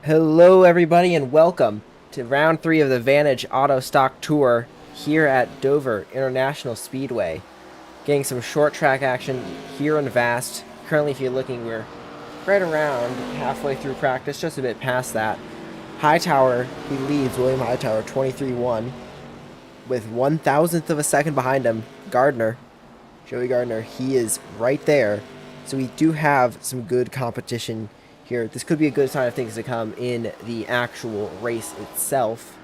Hello, everybody, and welcome to round 3 of the Vantage Auto Stock Tour here at Dover International Speedway. Getting some short track action here in Vast. Currently, if you're looking, we're right around halfway through practice, just a bit past that. Hightower, he leads, William Hightower, 23-1, with 1,000th of a second behind him. Joey Gardner, he is right there. So we do have some good competition here. This could be a good sign of things to come in the actual race itself.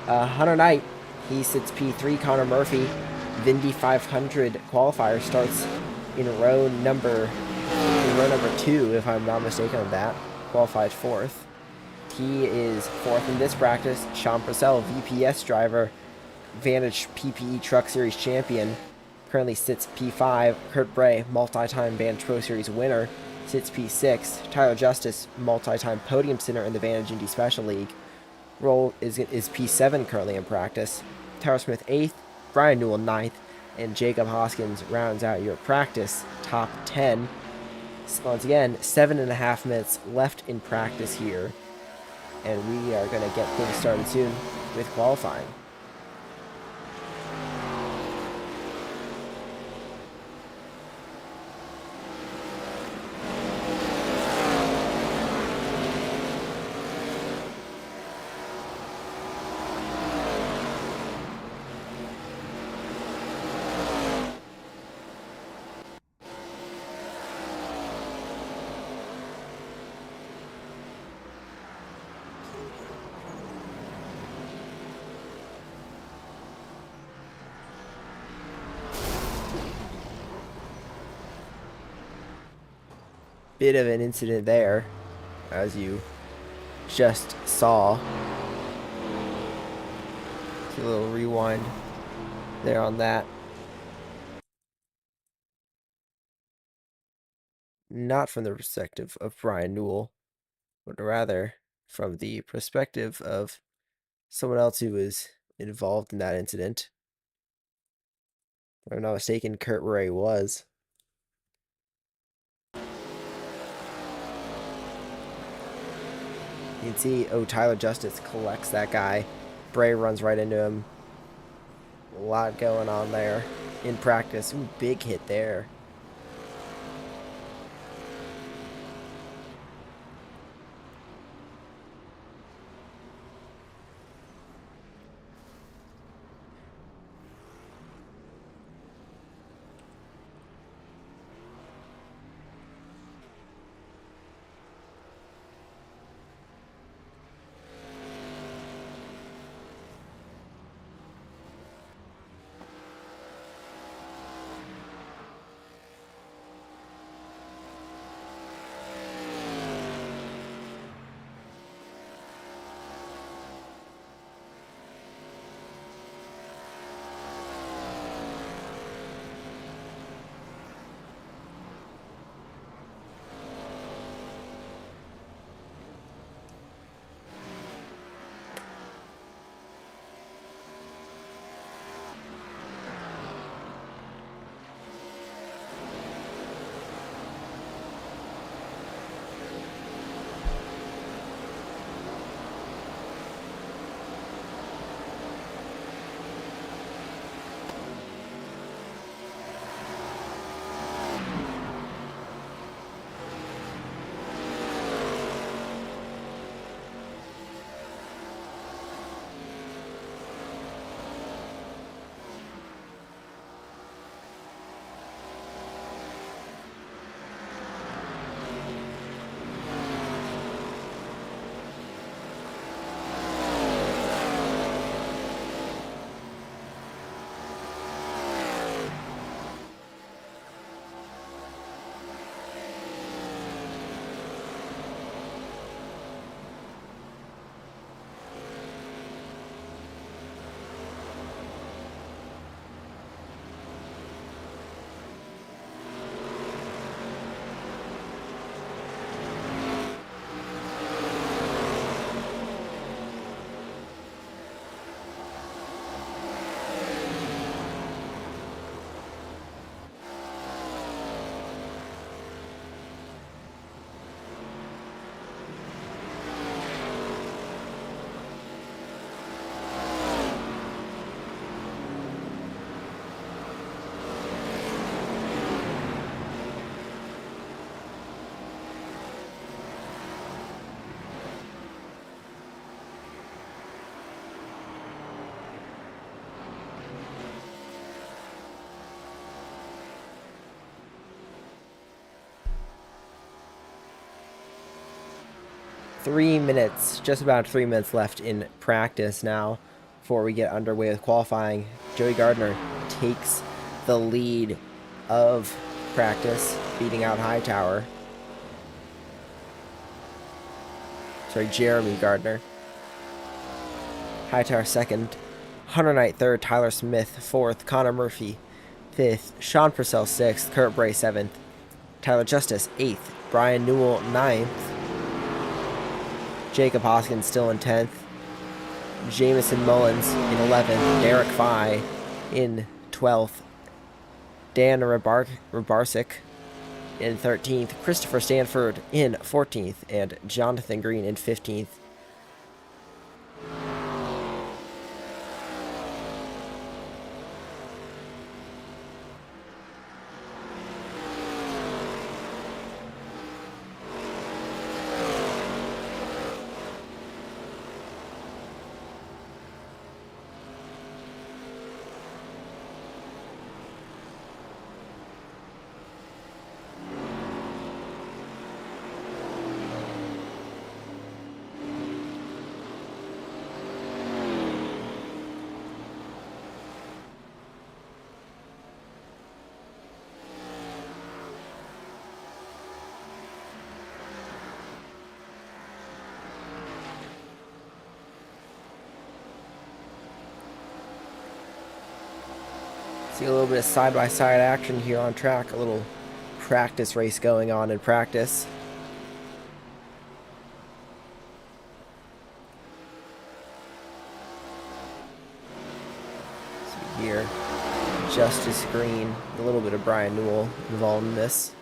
Hunter Knight, he sits P3. Connor Murphy, Vindy 500 qualifier, starts in row number 2, if I'm not mistaken on that. Qualified 4th. He is 4th in this practice. Sean Purcell, VPS driver, Vantage PPE Truck Series champion, currently sits P5. Kurt Bray, multi-time Vantage Pro Series winner, sits P6. Tyler Justice, multi-time podium sitter in the Vantage Indy Special League, role is P7 currently in practice. Tyler Smith 8th, Brian Newell 9th, and Jacob Hoskins rounds out your practice top 10. Once again, 7.5 minutes left in practice here, and we are going to get things started soon with qualifying. Bit of an incident there, as you just saw. A little rewind there on that. Not from the perspective of Brian Newell, but rather from the perspective of someone else who was involved in that incident. If I'm not mistaken, Kurt Ray was. You can see, Tyler Justice collects that guy. Bray runs right into him. A lot going on there in practice. Ooh, big hit there. 3 minutes, just about 3 minutes left in practice now before we get underway with qualifying. Joey Gardner takes the lead of practice, beating out Hightower. Sorry, Jeremy Gardner. Hightower second. Hunter Knight third. Tyler Smith fourth. Connor Murphy fifth. Sean Purcell sixth. Kurt Bray seventh. Tyler Justice eighth. Brian Newell ninth. Jacob Hoskins still in 10th. Jamison Mullins in 11th. Derek Fye in 12th. Dan Rabarsic in 13th. Christopher Stanford in 14th. And Jonathan Green in 15th. See a little bit of side-by-side action here on track. A little practice race going on in practice. See here, Justice Green, a little bit of Brian Newell involved in this.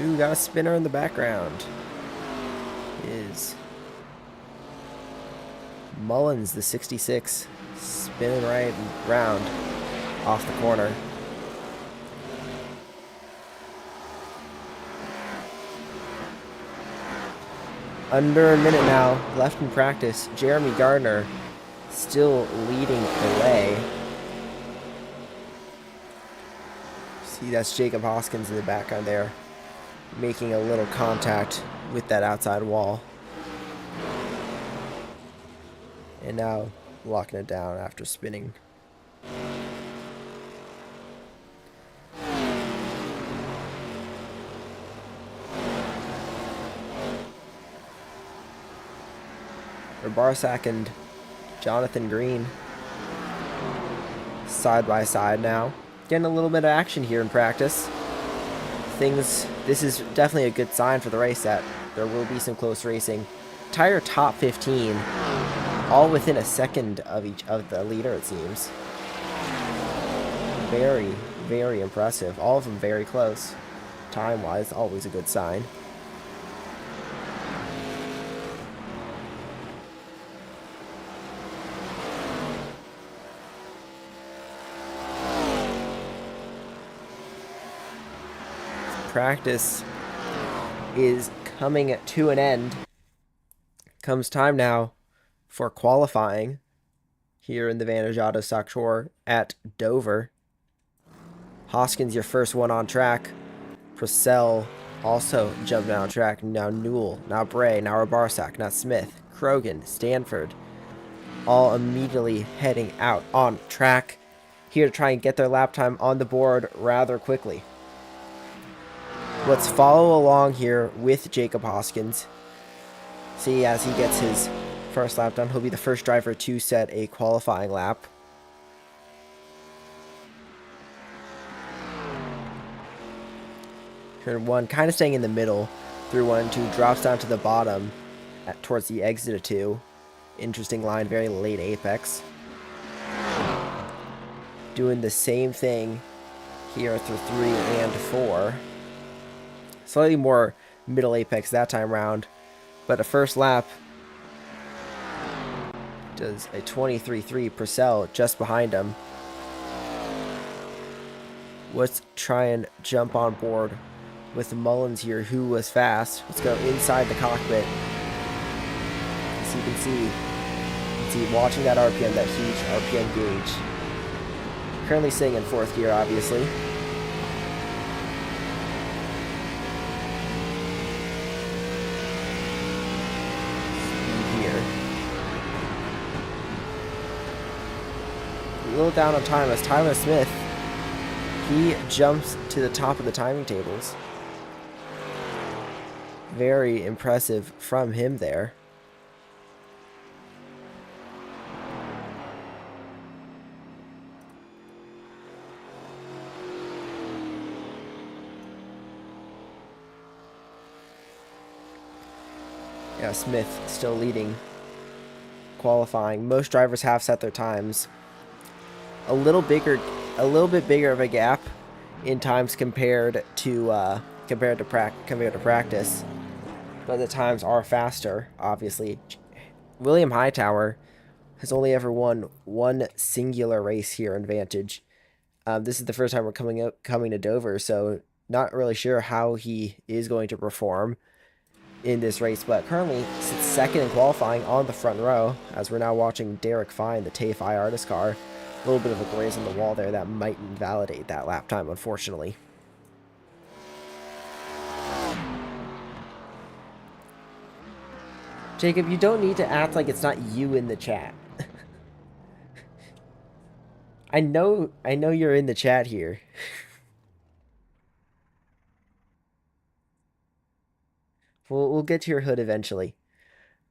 Ooh, got a spinner in the background. Is Mullins, the 66, spinning right round off the corner. Under a minute now left in practice. Jeremy Gardner still leading the way. See, that's Jacob Hoskins in the background there, making a little contact with that outside wall. And now locking it down after spinning. Barsak and Jonathan Green side by side now. Getting a little bit of action here in practice. This is definitely a good sign for the race that there will be some close racing. Entire top 15, all within a second of each of the leader, it seems. Very, very impressive. All of them very close. Time-wise, always a good sign. Practice is coming to an end. Comes time now for qualifying here in the Vantage Auto Stock Tour at Dover. Hoskins, your first one on track. Purcell also jumped on track. Now Newell, now Bray, now Rabarsak, now Smith, Krogan, Stanford, all immediately heading out on track here to try and get their lap time on the board rather quickly. Let's follow along here with Jacob Hoskins. See, as he gets his first lap done, he'll be the first driver to set a qualifying lap. Turn 1, kind of staying in the middle through 1 and 2, drops down to the bottom towards the exit of 2. Interesting line, very late apex. Doing the same thing here through 3 and 4. Slightly more middle apex that time round, but a first lap does a 23.3 Purcell just behind him. Let's try and jump on board with Mullins here, who was fast. Let's go inside the cockpit. As you can see, watching that RPM, that huge RPM gauge. Currently sitting in 4th gear, obviously. little down on time as Tyler Smith, he jumps to the top of the timing tables. Very impressive from him there. Yeah, Smith still leading qualifying. Most drivers have set their times. A little bit bigger of a gap in times compared to practice, but the times are faster. Obviously, William Hightower has only ever won one singular race here in Vantage. This is the first time we're coming to Dover, so not really sure how he is going to perform in this race, but currently sits second in qualifying on the front row as we're now watching Derek Fine, the TFI artist car. A little bit of a graze on the wall there that might invalidate that lap time, unfortunately. Jacob, you don't need to act like it's not you in the chat. I know you're in the chat here. We'll get to your hood eventually.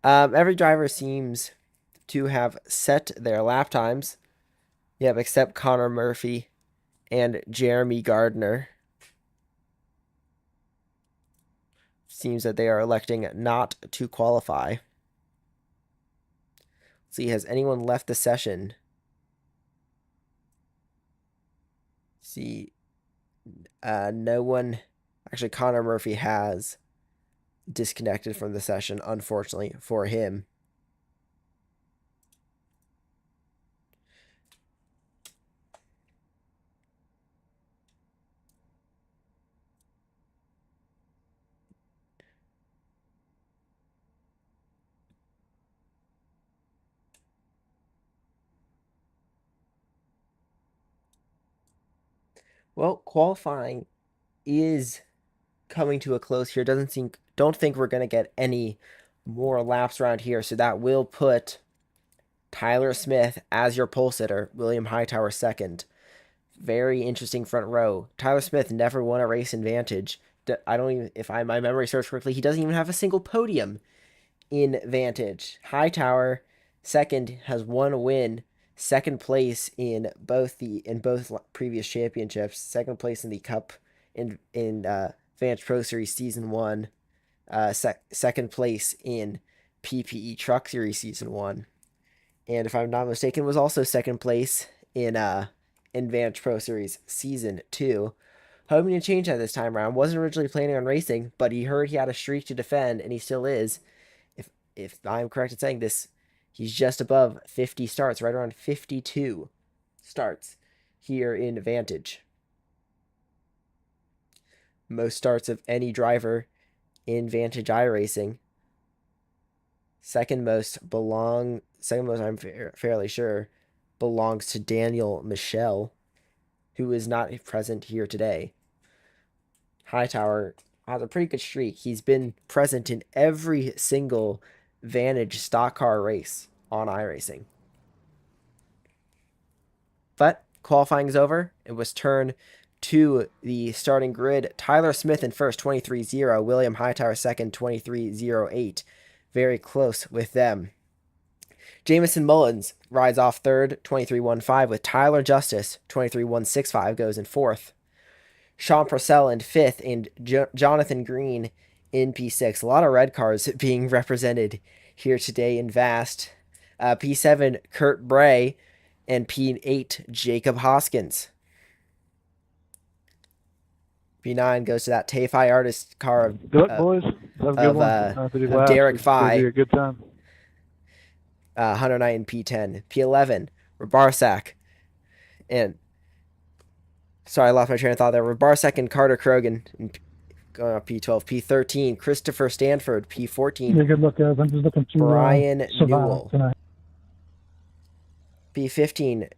Every driver seems to have set their lap times. Yep, except Connor Murphy and Jeremy Gardner. Seems that they are electing not to qualify. Let's see, has anyone left the session? Let's see, no one. Actually, Connor Murphy has disconnected from the session, unfortunately for him. Well, qualifying is coming to a close here. Don't think we're gonna get any more laps around here, so that will put Tyler Smith as your pole sitter, William Hightower second. Very interesting front row. Tyler Smith never won a race in Vantage. I don't even, if my memory serves correctly, he doesn't even have a single podium in Vantage. Hightower second has one win, second place in both previous championships, second place in the Cup in Vantage Pro Series Season 1, second place in PPE Truck Series Season 1, and if I'm not mistaken, was also second place in Vantage Pro Series Season 2. Hoping to change that this time around. Wasn't originally planning on racing, but he heard he had a streak to defend, and he still is. If I'm correct in saying this, he's just above 50 starts, right around 52 starts here in Vantage. Most starts of any driver in Vantage iRacing. Second most, I'm fairly sure, belongs to Daniel Michel, who is not present here today. Hightower has a pretty good streak. He's been present in every single Vantage stock car race on iRacing. But qualifying is over. It was turned to the starting grid. Tyler Smith in first, 23.0. William Hightower second, 23.08. Very close with them. Jamison Mullins rides off third, 23.15, with Tyler Justice, 23.165, goes in fourth. Sean Purcell in fifth, and Jonathan Green in P6. A lot of red cars being represented here today in Vast. P7, Kurt Bray, and P8, Jacob Hoskins. P9 goes to that TFI artist car of, boys. Have a good one. Of Derek Fye. A good time. Hunter Knight in P10. P11, Rabarsak. And sorry, I lost my train of thought there. Rabarsak and Carter Krogan going up P12. P13, Christopher Stanford. P14, yeah, good luck, guys. I'm just looking to Brian Newell. Tonight. P15,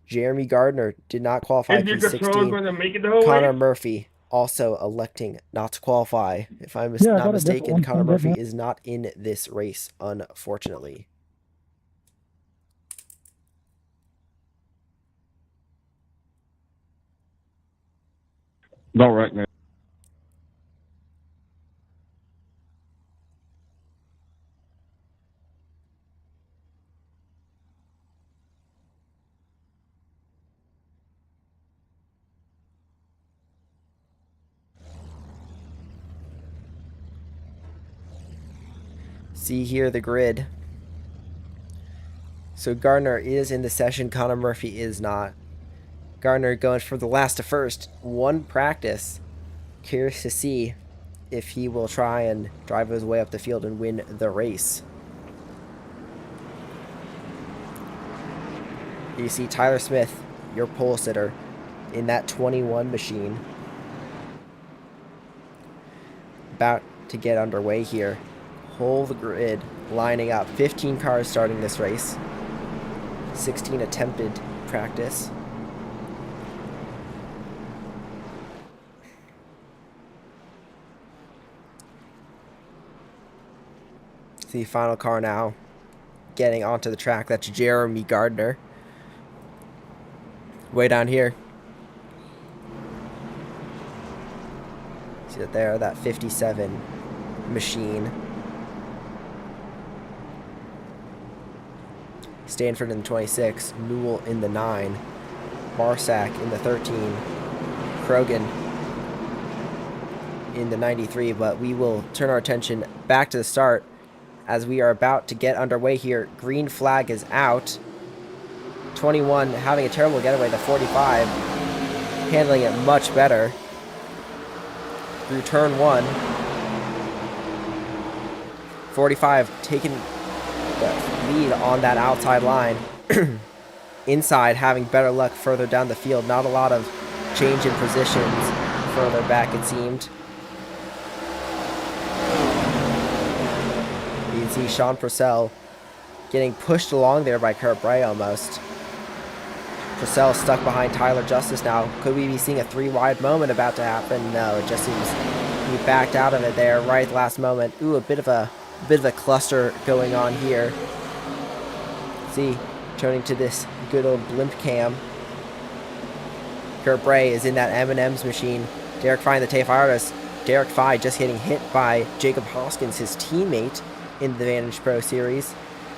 Jeremy Gardner did not qualify. P16, Connor Murphy also electing not to qualify. If I'm not mistaken, Connor Murphy is not in this race, unfortunately. Don't wreck me. See here the grid. So Gardner is in the session. Connor Murphy is not. Gardner going for the last to first. One practice. Curious to see if he will try and drive his way up the field and win the race. You see Tyler Smith, your pole sitter, in that 21 machine. About to get underway here. Whole the grid lining up. 15 cars starting this race. 16 attempted practice. The final car now getting onto the track. That's Jeremy Gardner. Way down here. See that there, that 57 machine. Stanford in the 26, Newell in the 9, Marsack in the 13, Krogan in the 93, but we will turn our attention back to the start as we are about to get underway here. Green flag is out. 21 having a terrible getaway. The 45 handling it much better through turn 1. 45 taking the lead on that outside line. Inside having better luck further down the field. Not a lot of change in positions further back, it seemed. You can see Sean Purcell getting pushed along there by Kurt Bray almost. Purcell stuck behind Tyler Justice now. Could we be seeing a 3-wide moment about to happen? No, it just seems he backed out of it there right at the last moment. Ooh, a bit of a cluster going on here. See, turning to this good old blimp cam. Kurt Bray is in that M&M's machine. Derek Fye in the TFI artist. Derek Fye just getting hit by Jacob Hoskins, his teammate in the Vantage Pro Series.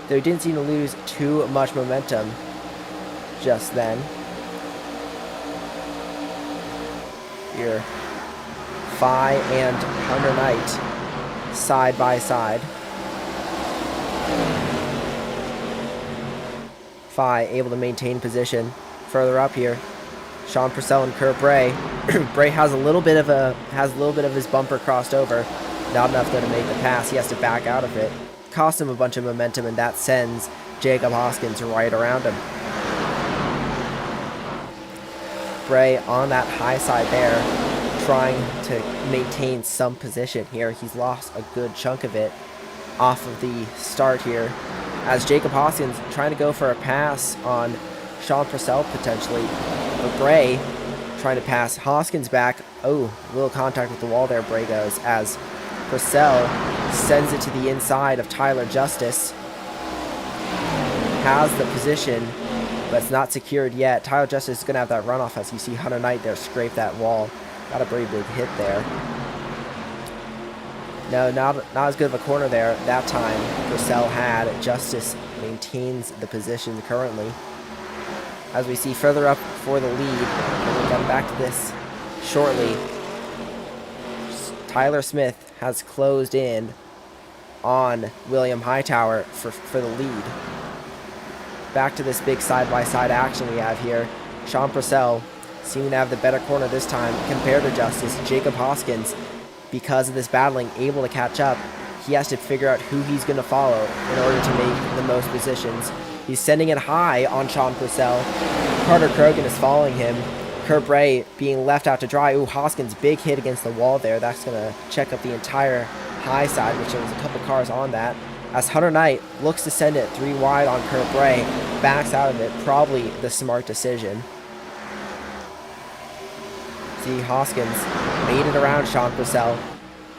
Though he didn't seem to lose too much momentum just then. Here, Fye and Hunter Knight side by side. Fye able to maintain position. Further up here, Sean Purcell and Kurt Bray. Bray has a little bit of his bumper crossed over. Not enough though to make the pass. He has to back out of it. Cost him a bunch of momentum, and that sends Jacob Hoskins right around him. Bray on that high side there, trying to maintain some position here. He's lost a good chunk of it off of the start here, as Jacob Hoskins trying to go for a pass on Sean Purcell potentially. But Bray trying to pass Hoskins back. Oh, little contact with the wall there, Bray goes, as Purcell sends it to the inside of Tyler Justice. Has the position, but it's not secured yet. Tyler Justice is going to have that runoff as you see Hunter Knight there scrape that wall. Got a pretty big hit there. No, not as good of a corner there that time. Purcell had. Justice maintains the position currently. As we see further up for the lead, and we'll come back to this shortly. Tyler Smith has closed in on William Hightower for the lead. Back to this big side-by-side action we have here. Sean Purcell seeming to have the better corner this time compared to Justice. Jacob Hoskins, because of this battling, able to catch up. He has to figure out who he's going to follow in order to make the most positions. He's sending it high on Sean Purcell. Carter Krogan is following him. Kurt Bray being left out to dry. Ooh, Hoskins, big hit against the wall there. That's going to check up the entire high side, which there was a couple cars on that. As Hunter Knight looks to send it 3 wide on Kurt Bray, backs out of it. Probably the smart decision. See, Hoskins made it around Sean Purcell.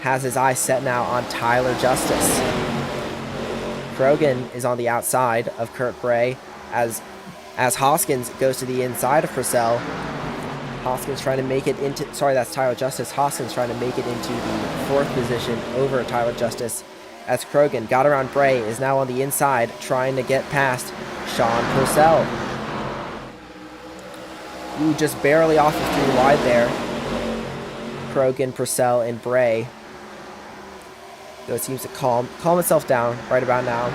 Has his eyes set now on Tyler Justice. Krogan is on the outside of Kurt Bray as Hoskins goes to the inside of Purcell. Hoskins trying to make it into, sorry, that's Tyler Justice. Hoskins trying to make it into the 4th position over Tyler Justice, as Krogan got around Bray, is now on the inside trying to get past Sean Purcell. Ooh, just barely off of 3 wide there. Krogan, Purcell, and Bray. Though it seems to calm itself down right about now.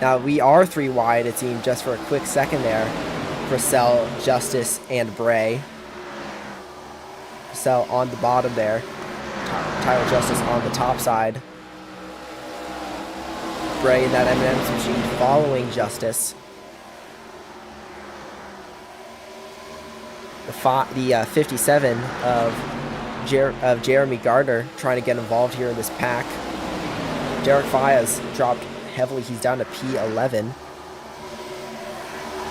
Now we are 3 wide, it seemed, just for a quick second there. Purcell, Justice, and Bray. Purcell on the bottom there. Tyler Justice on the top side. Bray in that M&M's machine following Justice. The 57 of Jeremy Gardner trying to get involved here in this pack. Derek Fias dropped heavily. He's down to P11.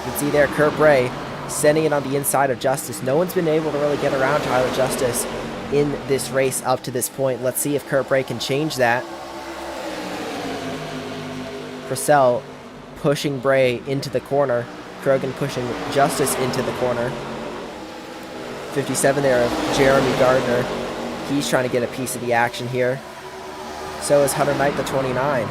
You can see there Kurt Bray sending it on the inside of Justice. No one's been able to really get around Tyler Justice in this race up to this point. Let's see if Kurt Bray can change that. Purcell pushing Bray into the corner. Krogan pushing Justice into the corner. 57 there of Jeremy Gardner. He's trying to get a piece of the action here. So is Hunter Knight, the 29.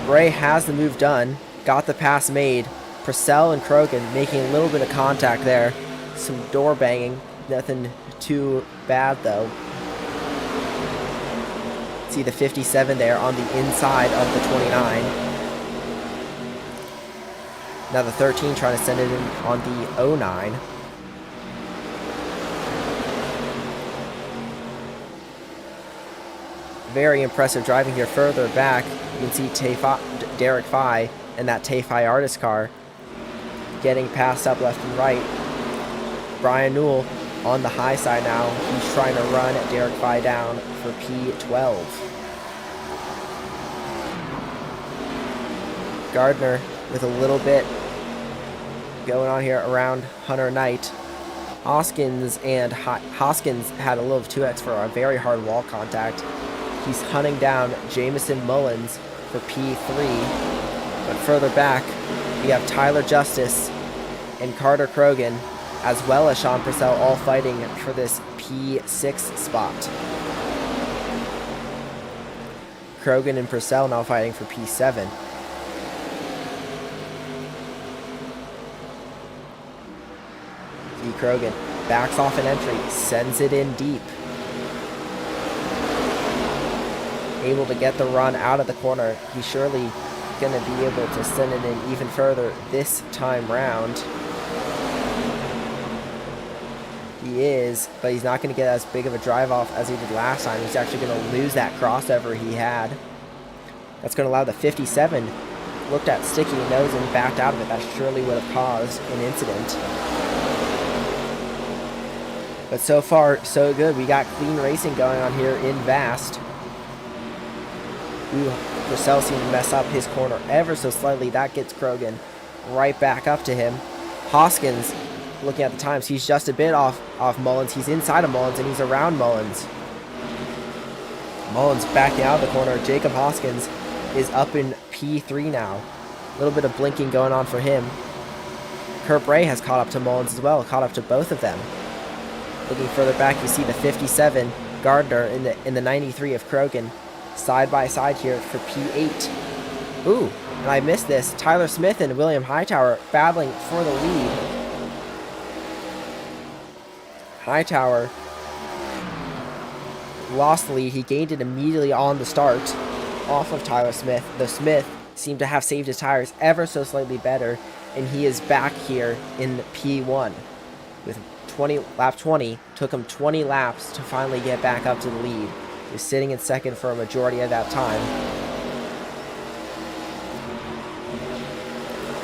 Bray has the move done. Got the pass made. Purcell and Krogan making a little bit of contact there. Some door banging. Nothing too bad though. See the 57 there on the inside of the 29. Now the 13 trying to send it in on the 09. Very impressive driving here further back. You can see Derek Fye and that Tay-Fi artist car getting passed up left and right. Brian Newell on the high side now. He's trying to run Derek Fye down for P12. Gardner with a little bit going on here around Hunter Knight. Hoskins had a little 2X for a very hard wall contact. He's hunting down Jamison Mullins for P3. But further back, we have Tyler Justice and Carter Krogan, as well as Sean Purcell, all fighting for this P6 spot. Krogan and Purcell now fighting for P7. See Krogan backs off an entry, sends it in deep. Able to get the run out of the corner. He's surely going to be able to send it in even further this time round. He is, but he's not going to get as big of a drive off as he did last time. He's actually going to lose that crossover he had. That's going to allow the 57, looked at sticky nose and backed out of it. That surely would have caused an incident. But so far, so good. We got clean racing going on here in Vast. Ooh, Purcell seemed to mess up his corner ever so slightly. That gets Krogan right back up to him. Hoskins, looking at the times, he's just a bit off Mullins. He's inside of Mullins, and he's around Mullins. Mullins backing out of the corner. Jacob Hoskins is up in P3 now. A little bit of blinking going on for him. Kurt Bray has caught up to Mullins as well, caught up to both of them. Looking further back, you see the 57 Gardner in the 93 of Krogan. Side by side here for P8. Ooh, and I missed this. Tyler Smith and William Hightower battling for the lead. Hightower lost the lead. He gained it immediately on the start off of Tyler Smith. The Smith seemed to have saved his tires ever so slightly better, and he is back here in P1 with lap 20. Took him 20 laps to finally get back up to the lead. He was sitting in second for a majority of that time.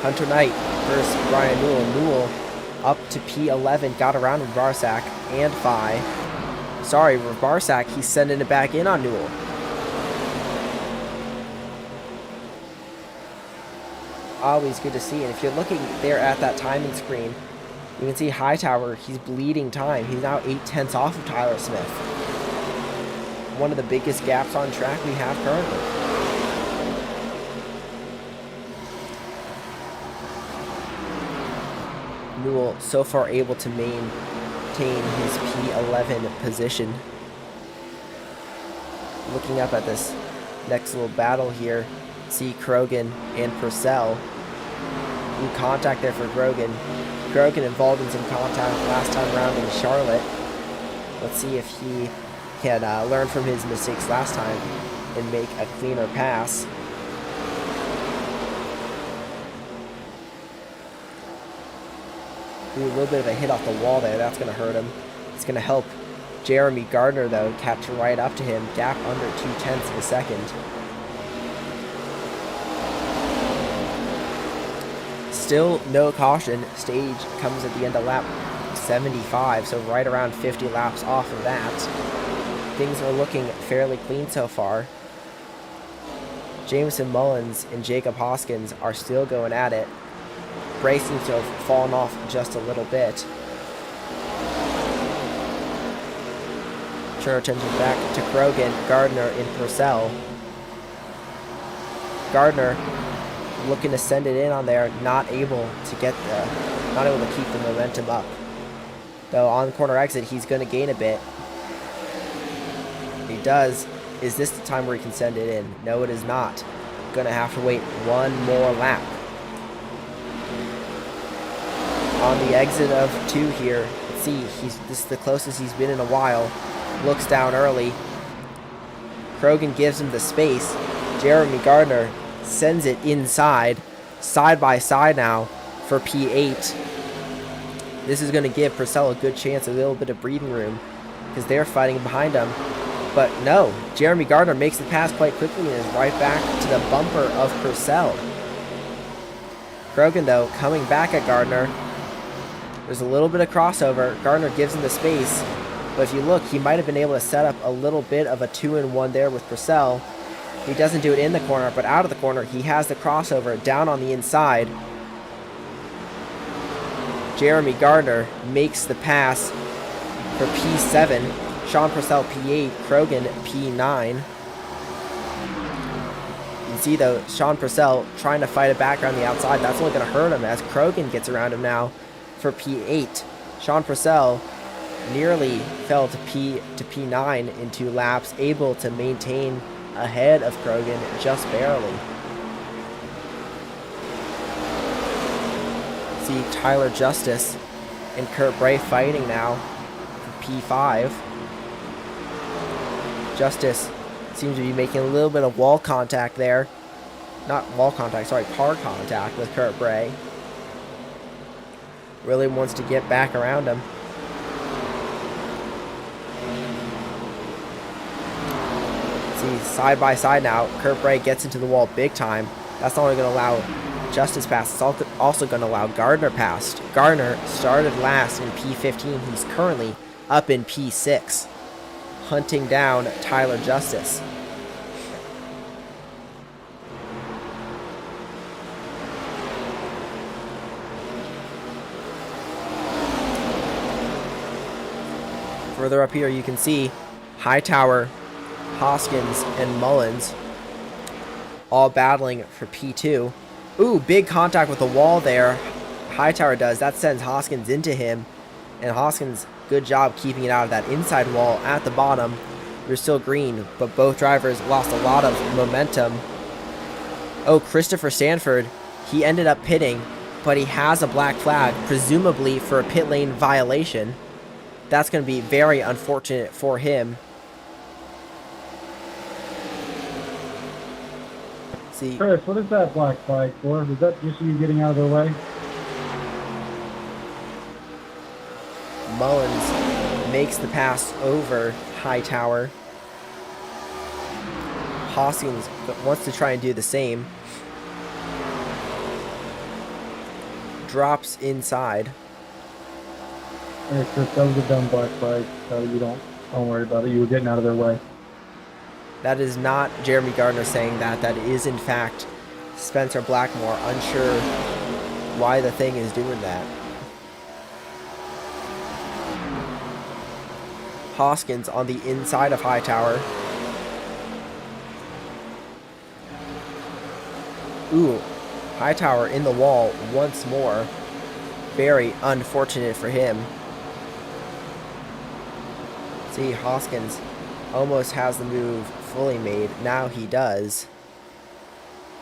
Hunter Knight versus Brian Newell. Newell up to P11, got around Barsak and Fye. Sorry, Barsak, he's sending it back in on Newell. Always good to see. And if you're looking there at that timing screen, you can see Hightower, he's bleeding time. He's now 0.8 off of Tyler Smith. One of the biggest gaps on track we have currently. Newell so far able to maintain his P11 position. Looking up at this next little battle here, see Krogan and Purcell. New contact there for Krogan. Krogan involved in some contact last time around in Charlotte. Let's see if he can learn from his mistakes last time and make a cleaner pass. Ooh, a little bit of a hit off the wall there. That's going to hurt him. It's going to help Jeremy Gardner, though, catch right up to him. Gap under 0.2 of a second. Still no caution. Stage comes at the end of lap 75, so right around 50 laps off of that. Things are looking fairly clean so far. Jameson Mullins and Jacob Hoskins are still going at it. Bray seems to have fallen off just a little bit. Turn our attention back to Krogan, Gardner, and Purcell. Gardner looking to send it in on there, not able to keep the momentum up. Though on the corner exit, he's going to gain a bit. He does. Is this the time where he can send it in? No, it is not. Going to have to wait one more lap. On the exit of 2 here, let's see, this is the closest he's been in a while. Looks down early. Krogan gives him the space. Jeremy Gardner sends it inside, side by side now for P8. This is going to give Purcell a good chance, a little bit of breathing room, because they're fighting behind him. But no, Jeremy Gardner makes the pass quite quickly and is right back to the bumper of Purcell. Krogan, though, coming back at Gardner. There's a little bit of crossover. Gardner gives him the space. But if you look, he might have been able to set up a little bit of a 2-in-1 there with Purcell. He doesn't do it in the corner, but out of the corner, he has the crossover down on the inside. Jeremy Gardner makes the pass for P7. Sean Purcell P8, Krogan P9. You can see, though, Sean Purcell trying to fight it back around the outside. That's only going to hurt him as Krogan gets around him now for P8. Sean Purcell nearly fell to P9 in 2 laps, able to maintain ahead of Krogan just barely. See Tyler Justice and Kurt Bray fighting now for P5. Justice seems to be making a little bit of wall contact there. Not wall contact, sorry, car contact with Kurt Bray. Really wants to get back around him. See, side by side now, Kurt Bray gets into the wall big time. That's not only going to allow Justice pass, it's also going to allow Gardner pass. Gardner started last in P15. He's currently up in P6, hunting down Tyler Justice. Further up here, you can see Hightower, Hoskins, and Mullins all battling for P2. Ooh, big contact with the wall there. Hightower does. That sends Hoskins into him. And Hoskins, good job keeping it out of that inside wall at the bottom. You're still green, but both drivers lost a lot of momentum. Oh, Christopher Stanford, he ended up pitting, but he has a black flag, presumably for a pit lane violation. That's going to be very unfortunate for him. See, Chris, what is that black flag for? Is that just you getting out of their way? Mullins makes the pass over Hightower. Hoskins wants to try and do the same. Drops inside. Hey, Chris, that was a dumb black flag. You don't worry about it. You were getting out of their way. That is not Jeremy Gardner saying that. That is, in fact, Spencer Blackmore, unsure why the thing is doing that. Hoskins on the inside of Hightower. Ooh, Hightower in the wall once more. Very unfortunate for him. See, Hoskins almost has the move fully made. Now he does.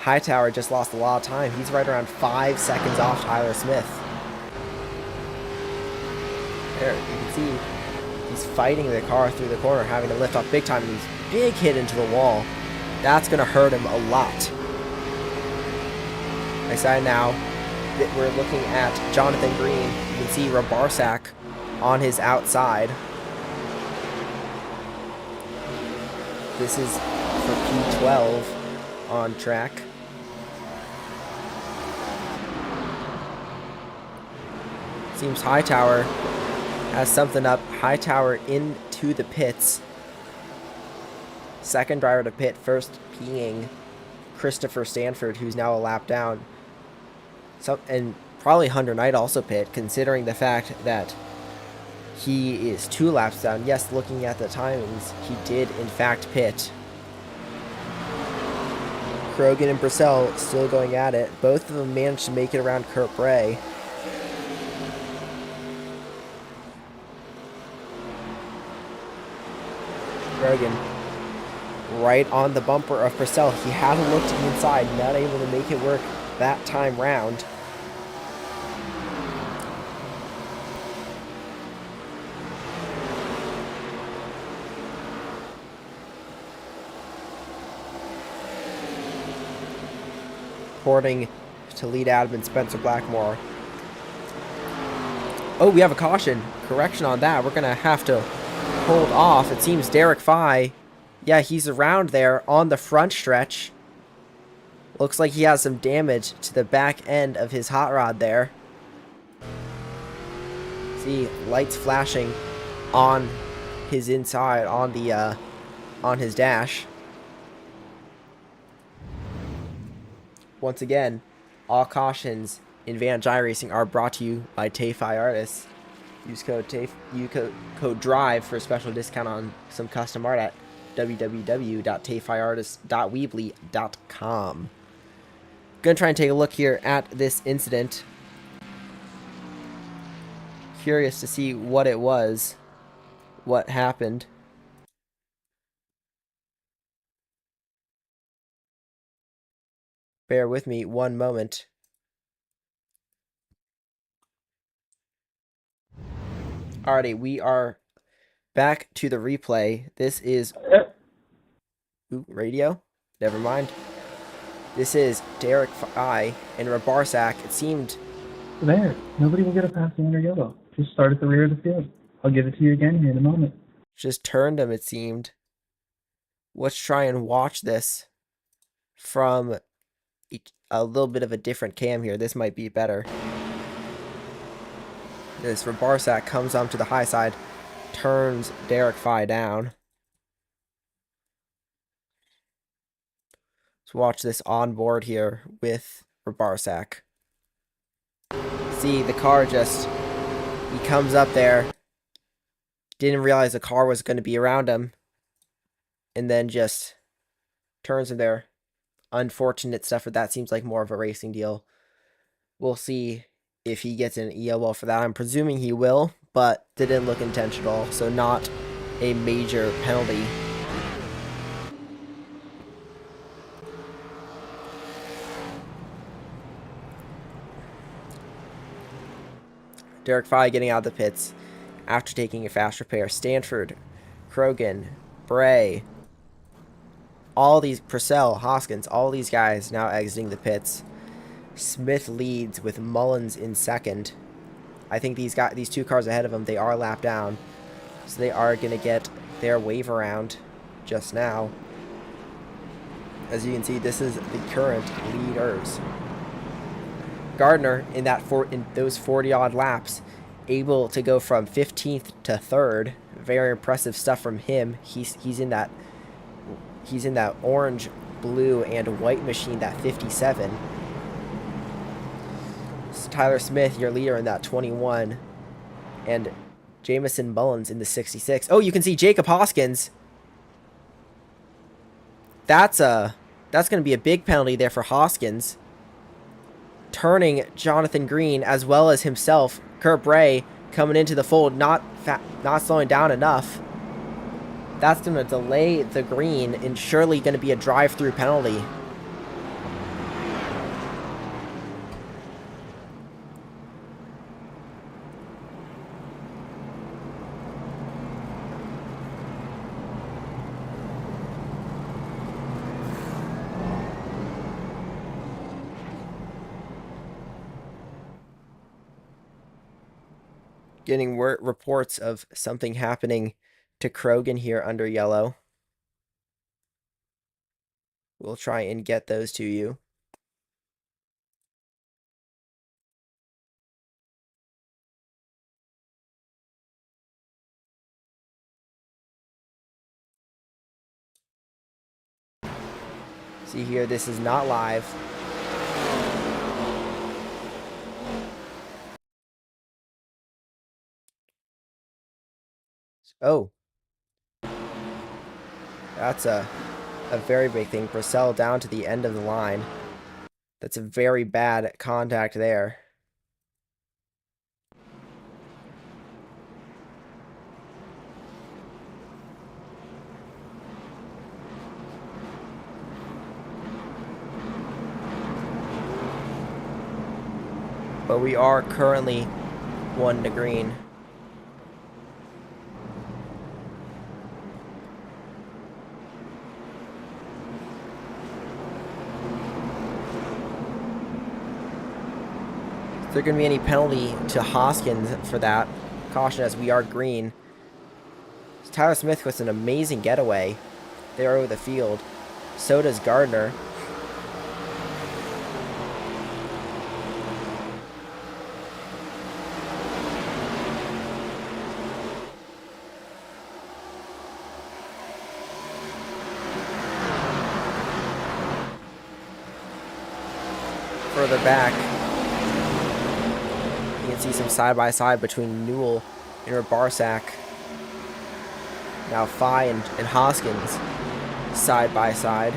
Hightower just lost a lot of time. He's right around 5 seconds off Tyler Smith. There, you can see he's fighting the car through the corner, having to lift off big time. He's big hit into the wall. That's going to hurt him a lot. Excited now that we're looking at Jonathan Green. You can see Rabarsak on his outside. This is for P12 on track. Seems Hightower has something up. Hightower into the pits. Second driver to pit, first being Christopher Stanford, who's now a lap down. And probably Hunter Knight also pit, considering the fact that he is 2 laps down. Yes, looking at the timings, he did in fact pit. Krogan and Purcell still going at it. Both of them managed to make it around Kurt Bray. Krogan right on the bumper of Purcell. He had to look to the inside, not able to make it work that time round. Reporting to lead Adam and Spencer Blackmore. Oh, we have a caution. Correction on that. We're going to have to hold off. It seems Derek Fye, yeah, he's around there on the front stretch. Looks like he has some damage to the back end of his hot rod there. See, lights flashing on his inside, on his dash. Once again, all cautions in Vantage iRacing are brought to you by TayFi Artists. Use code DRIVE for a special discount on some custom art at www.tayfiartists.weebly.com. Gonna try and take a look here at this incident. Curious to see what it was, what happened. Bear with me one moment. Alrighty, we are back to the replay. This is... Ooh, radio? Never mind. This is Derek Fye and Rabarsak. It seemed... There. Nobody will get a pass in or yellow. Just start at the rear of the field. I'll give it to you again here in a moment. Just turned him, it seemed. Let's try and watch this from a little bit of a different cam here. This might be better. This Rabarsak comes onto the high side, turns Derek Fye down. Let's watch this on board here with Rabarsak. See, the car just, he comes up there, didn't realize the car was going to be around him, and then just turns him there. Unfortunate stuff, but that seems like more of a racing deal. We'll see if he gets an ELO for that. I'm presuming he will, but didn't look intentional, so not a major penalty. Derek Fye getting out of the pits after taking a fast repair. Stanford, Krogan, Bray, all these, Purcell, Hoskins, all these guys now exiting the pits. Smith leads with Mullins in second. I think these 2 cars ahead of him, they are lapped down. So they are going to get their wave around just now. As you can see, this is the current leaders. Gardner, in those 40-odd laps, able to go from 15th to 3rd. Very impressive stuff from him. He's in that orange, blue, and white machine, that 57. So Tyler Smith, your leader, in that 21, and Jamison Mullins in the 66. Oh, you can see Jacob Hoskins. That's going to be a big penalty there for Hoskins. turning Jonathan Green as well as himself. Kurt Bray coming into the fold, not slowing down enough. That's going to delay the green and surely going to be a drive-through penalty. Getting reports of something happening to Krogan here under yellow. We'll try and get those to you. See here, this is not live. Oh. That's a very big thing. Purcell down to the end of the line. That's a very bad contact there. But we are currently 1 to green. Is there going to be any penalty to Hoskins for that? Caution as we are green. Tyler Smith with an amazing getaway there over the field. So does Gardner. Further back, you can see some side-by-side between Newell and Barsak. Now Phi and Hoskins side-by-side.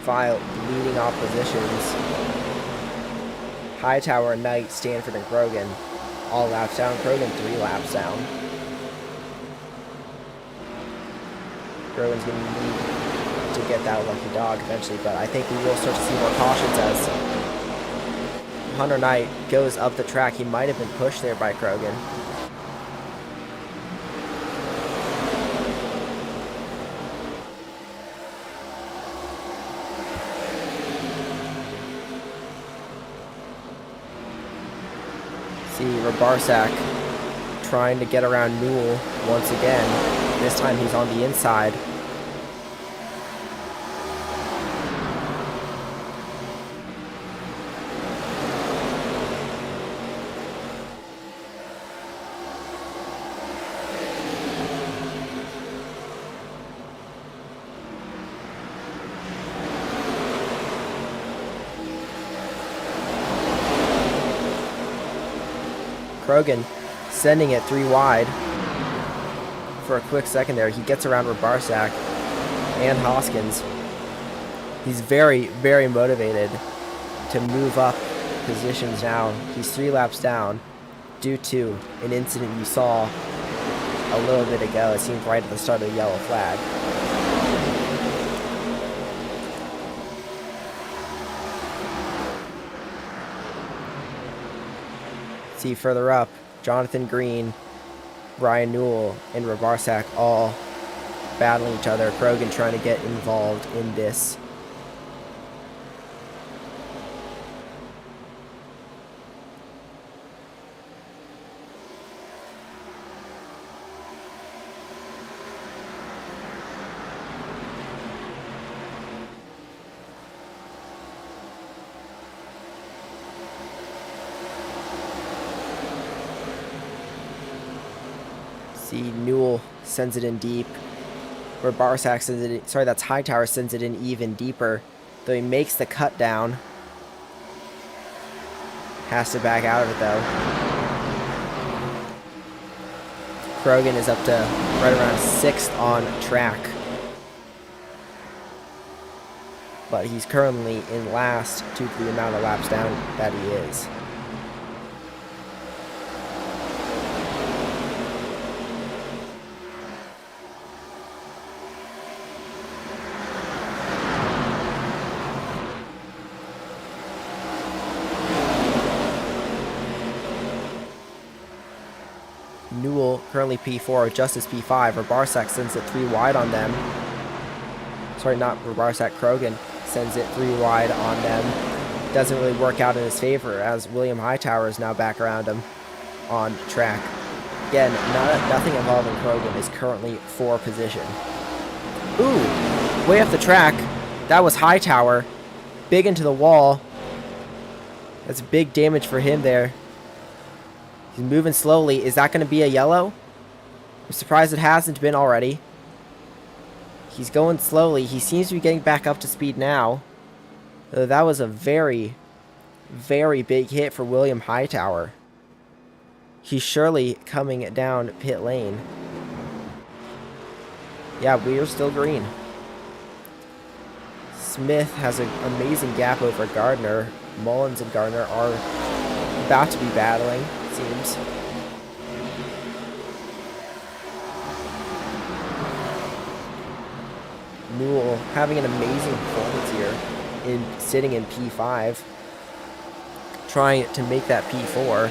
Phi leading off positions. Hightower, Knight, Stanford, and Grogan all laps down. Grogan 3 laps down. Grogan's going to need to get that lucky dog eventually, but I think we will start to see more cautions as Hunter Knight goes up the track. He might have been pushed there by Grogan. See Rabarsak trying to get around Newell once again. This time he's on the inside. Krogan sending it 3 wide for a quick second there. He gets around Rabarsak and Hoskins. He's very, very motivated to move up positions now. He's 3 laps down due to an incident you saw a little bit ago. It seemed right at the start of the yellow flag. See further up, Jonathan Green, Brian Newell, and Rabarsak all battling each other. Krogan trying to get involved in this. See, Newell sends it in deep. Where Barsak sends it in, sorry, that's Hightower sends it in even deeper. Though he makes the cut down. Has to back out of it though. Krogan is up to right around 6th on track. But he's currently in last due to the amount of laps down that he is. Newell currently P4, Justice P5. Rabarsak sends it 3 wide on them. Sorry, not Rabarsak, Krogan sends it 3 wide on them. Doesn't really work out in his favor as William Hightower is now back around him on track. Again, nothing involving Krogan is currently for position. Ooh, way off the track. That was Hightower. Big into the wall. That's big damage for him there. He's moving slowly. Is that going to be a yellow? I'm surprised it hasn't been already. He's going slowly. He seems to be getting back up to speed now. That was a very, very big hit for William Hightower. He's surely coming down pit lane. Yeah, we are still green. Smith has an amazing gap over Gardner. Mullins and Gardner are about to be battling, it seems. Newell having an amazing performance here in sitting in P5, trying to make that P4.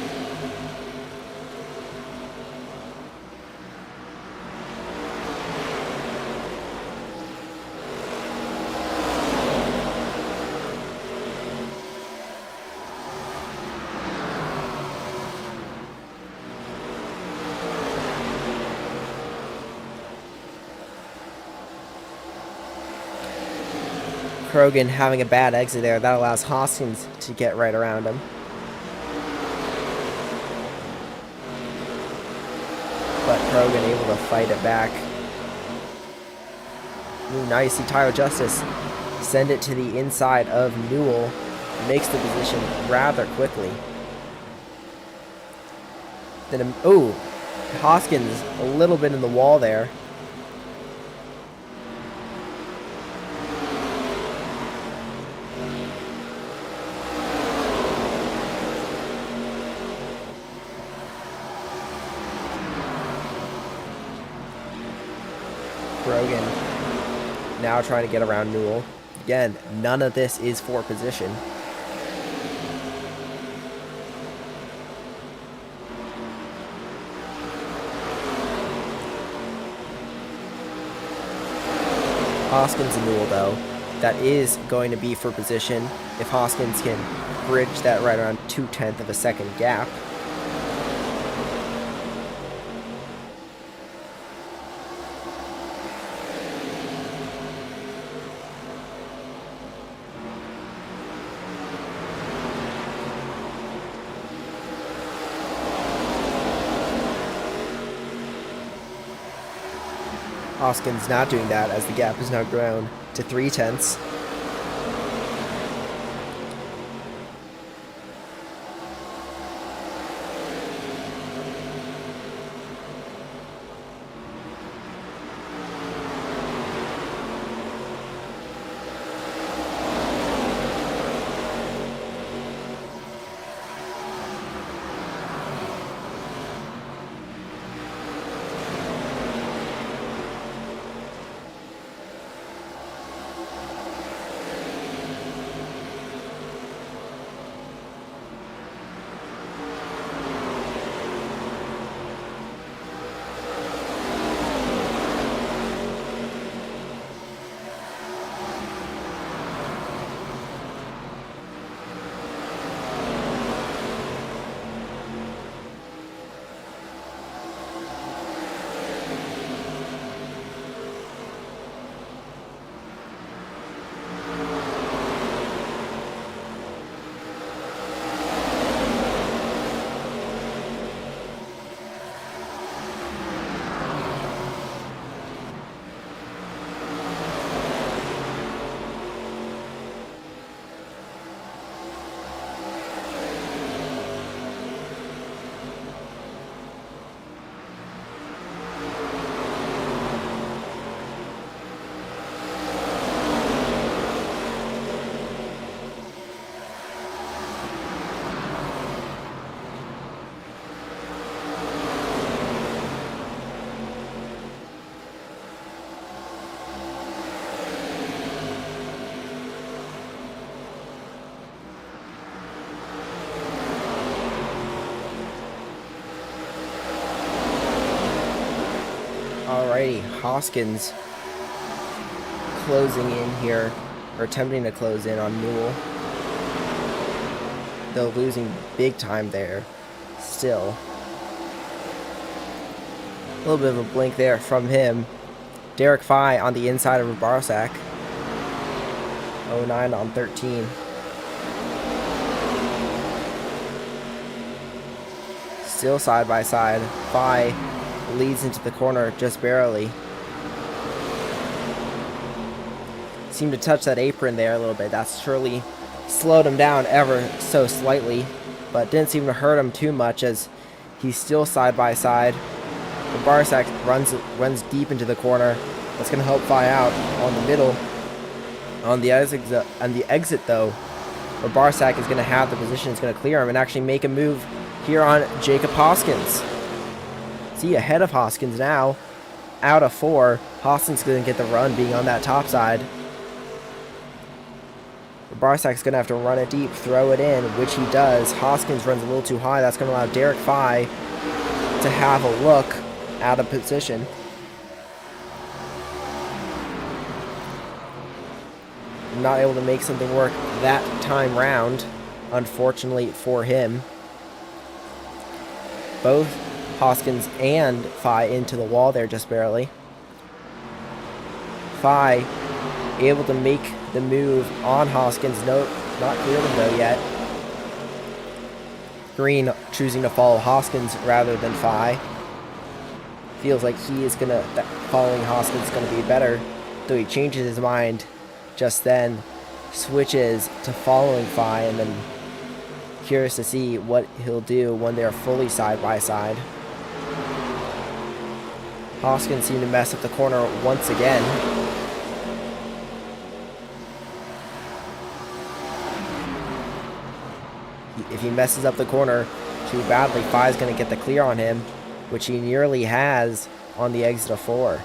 Krogan having a bad exit there. That allows Hoskins to get right around him. But Krogan able to fight it back. Ooh, nice. See Tyler Justice send it to the inside of Newell. Makes the position rather quickly. Then, ooh, Hoskins a little bit in the wall there. Krogan now trying to get around Newell. Again, none of this is for position. Hoskins and Newell, though, that is going to be for position if Hoskins can bridge that right around 2/10 of a second gap. Hoskins not doing that as the gap has now grown to 3/10. Alrighty, Hoskins closing in here, or attempting to close in on Newell. Though losing big time there, still. A little bit of a blink there from him. Derek Fye on the inside of Barsak. 09 on 13. Still side by side. Fye leads into the corner just barely. Seemed to touch that apron there a little bit. That's surely slowed him down ever so slightly, but didn't seem to hurt him too much as he's still side by side. Barsak runs deep into the corner. That's going to help Fye out on the middle. On the exit though, where Barsak is going to have the position, it's going to clear him and actually make a move here on Jacob Hoskins. See, ahead of Hoskins now, out of 4. Hoskins going to get the run being on that top side. Barsak's going to have to run it deep, throw it in, which he does. Hoskins runs a little too high. That's going to allow Derek Fye to have a look out of position. Not able to make something work that time round, unfortunately for him. Both Hoskins and Fye into the wall there just barely. Fye able to make the move on Hoskins. No, not cleared him though yet. Green choosing to follow Hoskins rather than Fye. Feels like he is gonna, following Hoskins is gonna be better, though he changes his mind just then, switches to following Fye, and then curious to see what he'll do when they're fully side by side. Hoskins seemed to mess up the corner once again. If he messes up the corner too badly, Fye's going to get the clear on him, which he nearly has on the exit of 4.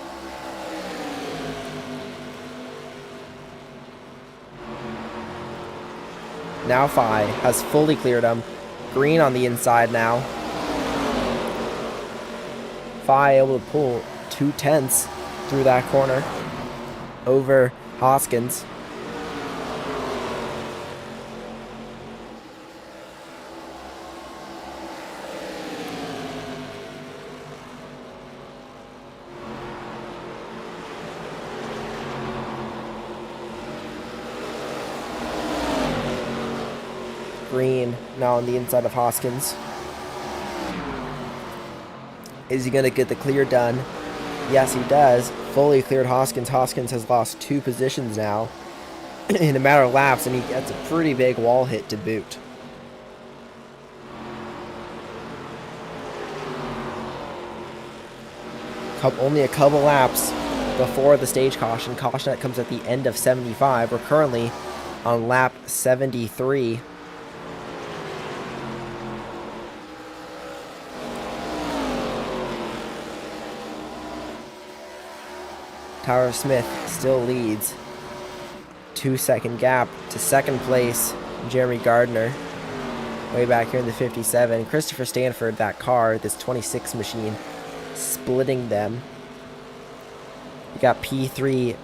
Now Fye has fully cleared him. Green on the inside now. Fye able to pull 2/10 through that corner over Hoskins. Green now on the inside of Hoskins. Is he going to get the clear done? Yes, he does. Fully cleared Hoskins. Hoskins has lost 2 positions now in a matter of laps, and he gets a pretty big wall hit to boot. Only a couple laps before the stage caution. Caution that comes at the end of 75. We're currently on lap 73. Tyler Smith still leads. 2-second gap to second place, Jeremy Gardner. Way back here in the 57. Christopher Stanford, that car, this 26 machine, splitting them. You got P3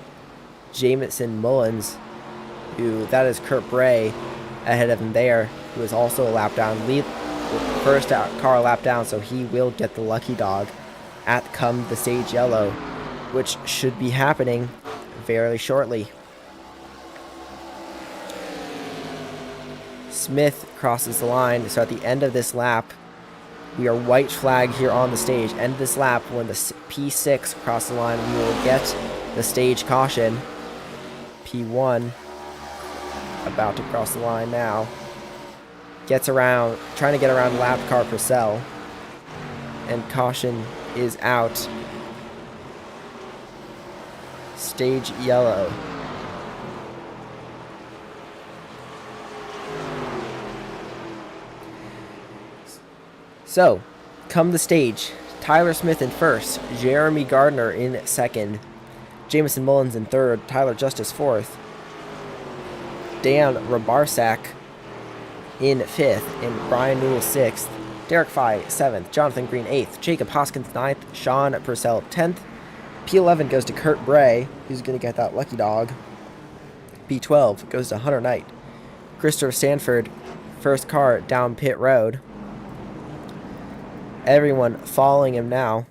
Jamison Mullins, who, that is Kurt Bray ahead of him there, who is also a lap down. First car lap down, so he will get the lucky dog at come the stage yellow, which should be happening very shortly. Smith crosses the line, so at the end of this lap, we are white flag here on the stage. End of this lap, when the P6 crosses the line, we will get the stage caution. P1 about to cross the line now. Gets around, trying to get around lap car Purcell, and caution is out. Stage yellow. So, come the stage. Tyler Smith in first, Jeremy Gardner in second, Jamison Mullins in third, Tyler Justice fourth, Dan Rabarsak in fifth, and Brian Newell sixth, Derek Fye seventh, Jonathan Green eighth, Jacob Hoskins ninth, Sean Purcell 10th, P11 goes to Kurt Bray, who's going to get that lucky dog. P12 goes to Hunter Knight. Christopher Stanford, first car down pit road. Everyone following him now.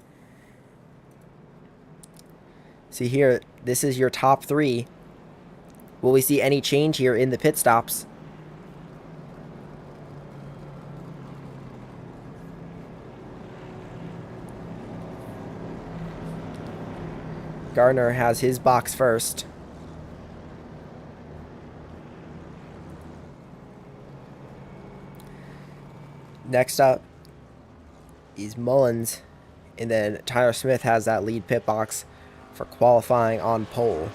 See here, this is your top 3. Will we see any change here in the pit stops? Gardner has his box first. Next up is Mullins, and then Tyler Smith has that lead pit box for qualifying on pole.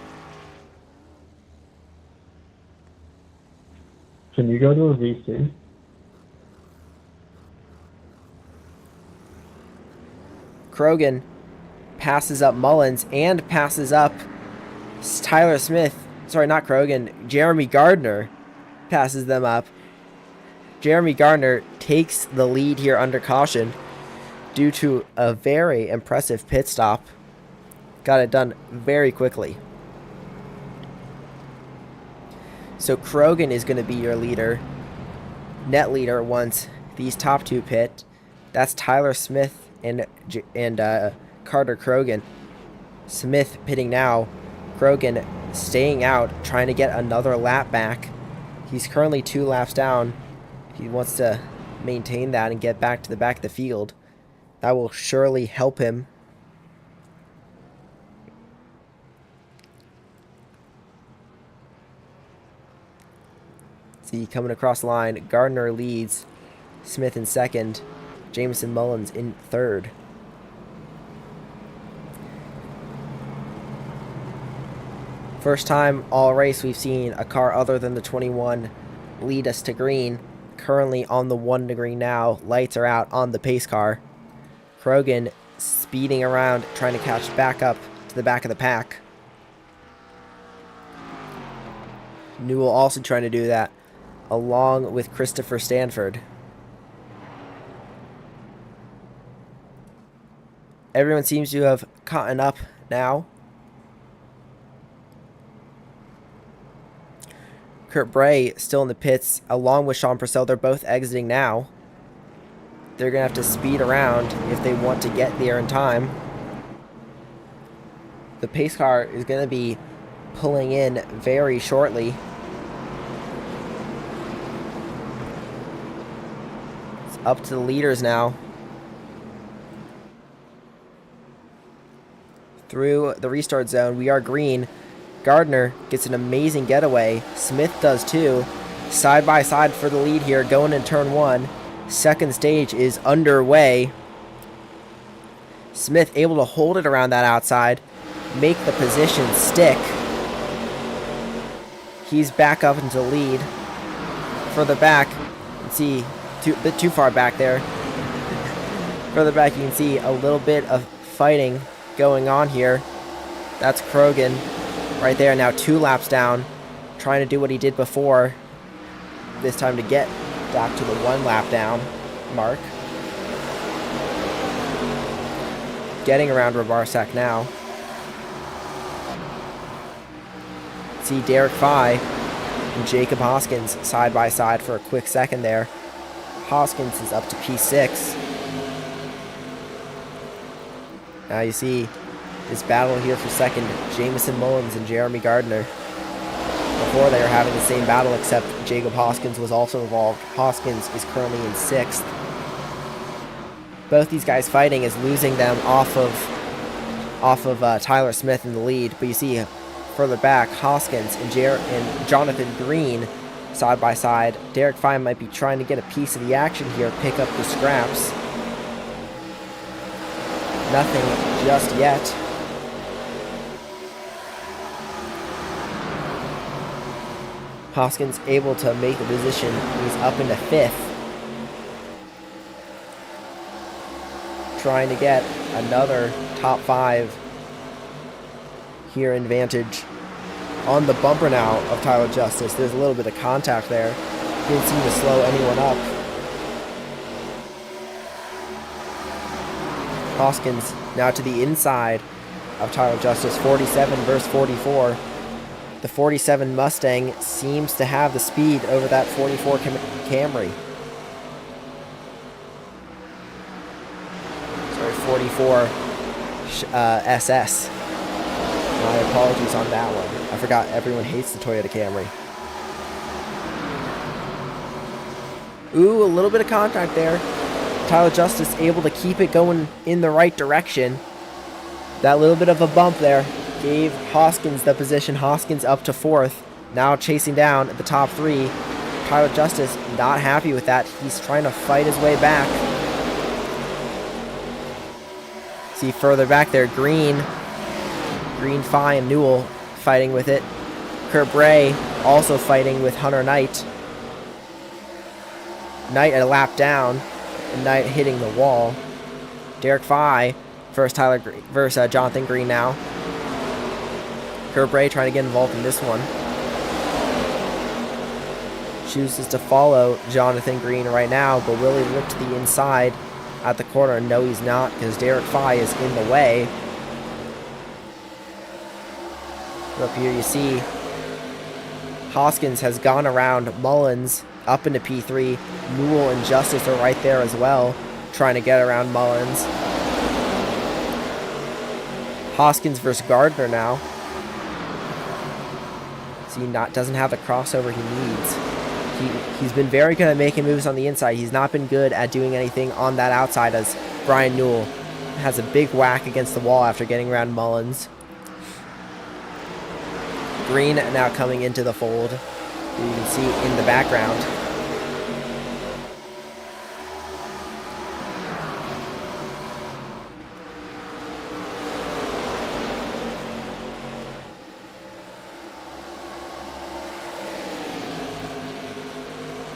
Can you go to a VC? Krogan passes up Mullins and passes up Tyler Smith. Sorry, not Krogan. Jeremy Gardner passes them up. Jeremy Gardner takes the lead here under caution due to a very impressive pit stop. Got it done very quickly. So Krogan is going to be your leader, net leader once these top 2 pit. That's Tyler Smith and Carter Krogan. Smith pitting now. Krogan staying out, trying to get another lap back. He's currently 2 laps down. He wants to maintain that and get back to the back of the field. That will surely help him. See, coming across the line, Gardner leads, Smith in second, Jameson Mullins in third. First time all race we've seen a car other than the 21 lead us to green. Currently on the 1 to green now. Lights are out on the pace car. Krogan speeding around, trying to catch back up to the back of the pack. Newell also trying to do that, along with Christopher Stanford. Everyone seems to have caught up now. Kurt Bray still in the pits, along with Sean Purcell. They're both exiting now. They're going to have to speed around if they want to get there in time. The pace car is going to be pulling in very shortly. It's up to the leaders now. Through the restart zone, we are green. Gardner gets an amazing getaway. Smith does too. Side by side for the lead here, going in turn 1. Second stage is underway. Smith able to hold it around that outside, make the position stick. He's back up into the lead. Further back, you can see a bit too far back there. Further back, you can see a little bit of fighting going on here. That's Krogan right there, now 2 laps down, trying to do what he did before, this time to get back to the 1 lap down mark. Getting around Rabarsak now. See Derek Fye and Jacob Hoskins side by side for a quick second there. Hoskins is up to P6. Now you see this battle here for second, Jameson Mullins and Jeremy Gardner. Before they were having the same battle, except Jacob Hoskins was also involved. Hoskins is currently in 6th. Both these guys fighting is losing them off of Tyler Smith in the lead. But you see further back, Hoskins and Jonathan Green side by side. Derek Fine might be trying to get a piece of the action here, pick up the scraps. Nothing just yet. Hoskins able to make the position. He's up into 5th. Trying to get another top 5 here in Vantage. On the bumper now of Tyler Justice. There's a little bit of contact there. Didn't seem to slow anyone up. Hoskins now to the inside of Tyler Justice, 47 versus 44. The 47 Mustang seems to have the speed over that 44 Camry. Sorry, 44 SS. My apologies on that one. I forgot everyone hates the Toyota Camry. Ooh, a little bit of contact there. Tyler Justice able to keep it going in the right direction. That little bit of a bump there gave Hoskins the position. Hoskins up to 4th. Now chasing down at the top 3. Tyler Justice not happy with that. He's trying to fight his way back. See further back there, Green, Phi, and Newell fighting with it. Kurt Bray also fighting with Hunter Knight. Knight a lap down, and Knight hitting the wall. Derek Phi versus Jonathan Green now. Kurt Bray trying to get involved in this one. Chooses to follow Jonathan Green right now, but will he look to the inside at the corner? No, he's not, because Derek Phi is in the way. Up here you see Hoskins has gone around Mullins up into P3. Newell and Justice are right there as well, trying to get around Mullins. Hoskins versus Gardner now. See, doesn't have the crossover he needs. He's been very good at making moves on the inside. He's not been good at doing anything on that outside, as Brian Newell has a big whack against the wall after getting around Mullins. Green now coming into the fold. You can see in the background.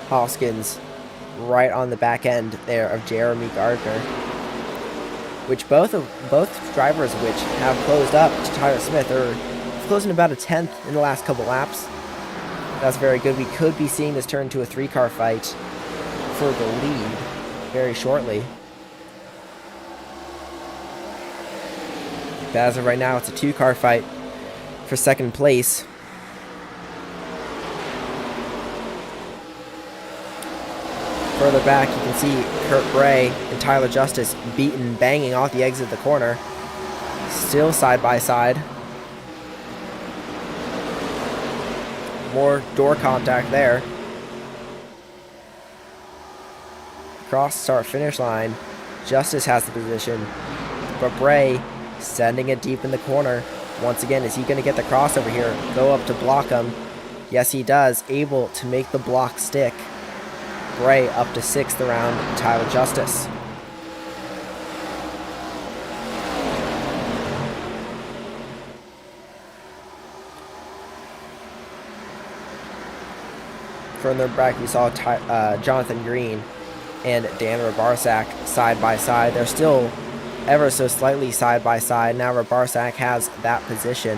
Hoskins right on the back end there of Jeremy Gardner, which both drivers of which have closed up to Tyler Smith, or closing about a 10th in the last couple laps. That's very good. We could be seeing this turn to a 3-car fight for the lead very shortly. But as of right now, it's a 2-car fight for second place. Further back, you can see Kurt Bray and Tyler Justice banging off the exit of the corner. Still side by side. More door contact there. Cross start finish line. Justice has the position, but Bray sending it deep in the corner. Once again, is he going to get the crossover here? Go up to block him. Yes, he does. Able to make the block stick. Bray up to 6th around Tyler Justice. Further back, we saw Jonathan Green and Dan Rabarsak side by side. They're still ever so slightly side by side. Now Rabarsak has that position.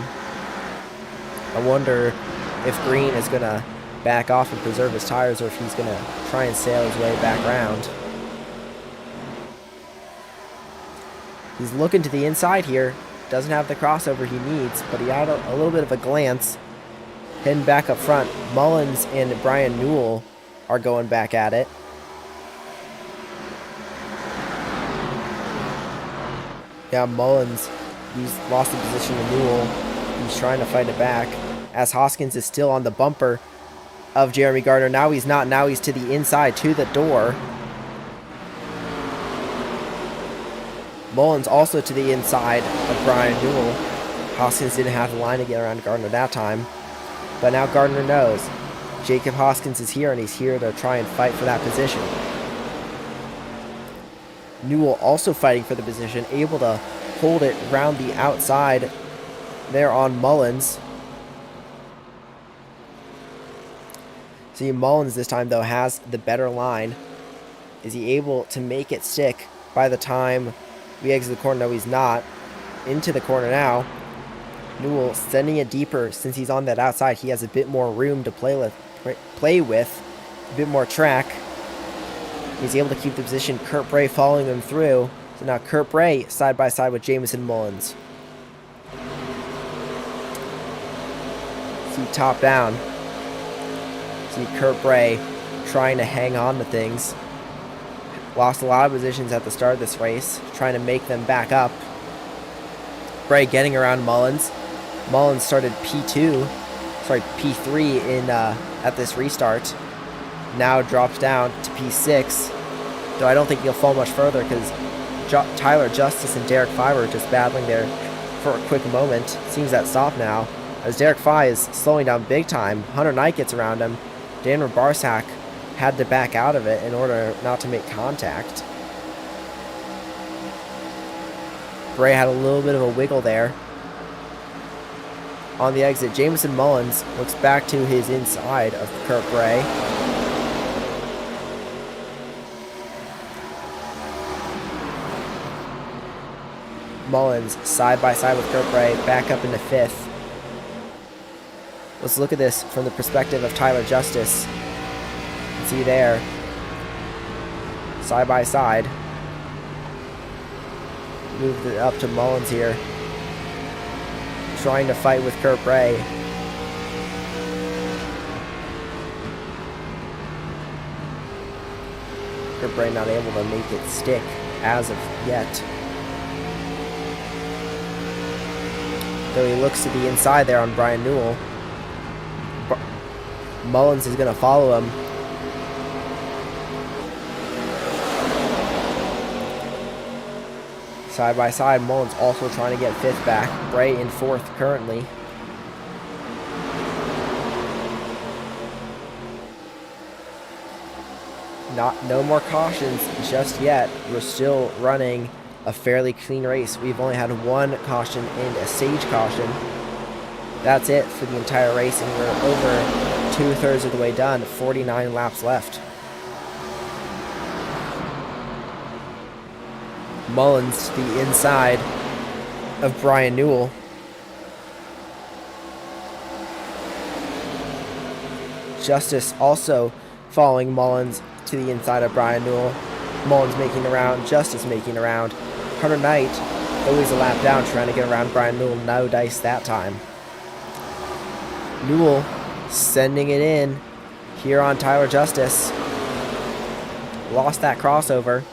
I wonder if Green is going to back off and preserve his tires, or if he's going to try and sail his way back around. He's looking to the inside here. Doesn't have the crossover he needs, but he had a little bit of a glance. Heading back up front, Mullins and Brian Newell are going back at it. Yeah, Mullins, he's lost the position to Newell. He's trying to fight it back, as Hoskins is still on the bumper of Jeremy Gardner. Now he's not. Now he's to the inside, to the door. Mullins also to the inside of Brian Newell. Hoskins didn't have the line to get around Gardner that time. But now Gardner knows Jacob Hoskins is here, and he's here to try and fight for that position. Newell also fighting for the position, able to hold it around the outside there on Mullins. See, Mullins this time, though, has the better line. Is he able to make it stick by the time we exit the corner? No, he's not. Into the corner now. Newell sending it deeper. Since he's on that outside, he has a bit more room to play with, a bit more track. He's able to keep the position. Kurt Bray following him through. So now Kurt Bray side by side with Jamison Mullins. See top down. See Kurt Bray trying to hang on to things. Lost a lot of positions at the start of this race, trying to make them back up. Bray getting around Mullins. Mullins started P3 in at this restart. Now drops down to P6, though I don't think he'll fall much further because Tyler Justice and Derek Fye were just battling there for a quick moment. Seems that stop now, as Derek Fye is slowing down big time. Hunter Knight gets around him. Daniel Barsak had to back out of it in order not to make contact. Bray had a little bit of a wiggle there. On the exit, Jameson Mullins looks back to his inside of Kurt Bray. Mullins side by side with Kurt Bray, back up into 5th. Let's look at this from the perspective of Tyler Justice. See there, side by side. Moved it up to Mullins here, trying to fight with Kurt Bray. Kurt Bray not able to make it stick as of yet. Though he looks to the inside there on Brian Newell. Mullins is going to follow him. Side by side, Mullins also trying to get 5th back. Bray in 4th currently. No more cautions just yet. We're still running a fairly clean race. We've only had 1 caution and a stage caution. That's it for the entire race, and we're over 2/3 of the way done. 49 laps left. Mullins to the inside of Brian Newell. Justice also following Mullins to the inside of Brian Newell. Mullins making around, Justice making around. Hunter Knight always a lap down trying to get around Brian Newell. No dice that time. Newell sending it in here on Tyler Justice. Lost that crossover.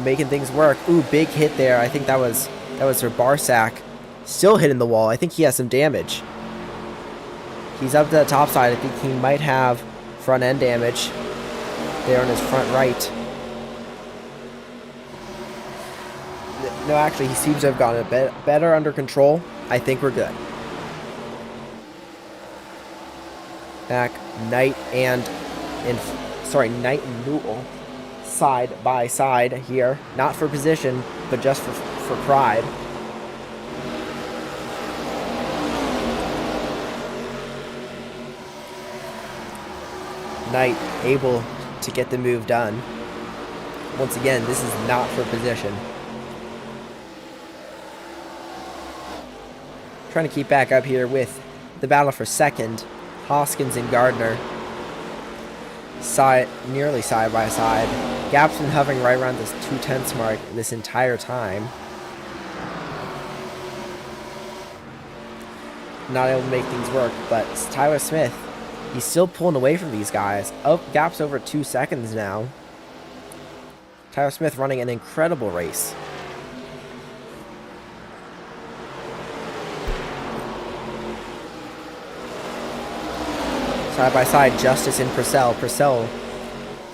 Making things work. Ooh, big hit there. I think that was for Barsak. Still hitting the wall. I think he has some damage. He's up to the top side. I think he might have front end damage there on his front right. No, actually, he seems to have gotten a bit better under control. I think we're good. Back Knight and Newell side by side here, not for position, but just for pride. Knight able to get the move done. Once again, this is not for position. Trying to keep back up here with the battle for second. Hoskins and Gardner nearly side by side. Gap's been hovering right around this 2/10 mark this entire time. Not able to make things work, but Tyler Smith, he's still pulling away from these guys. Oh, Gap's over 2 seconds now. Tyler Smith running an incredible race. Side by side, Justice and Purcell. Purcell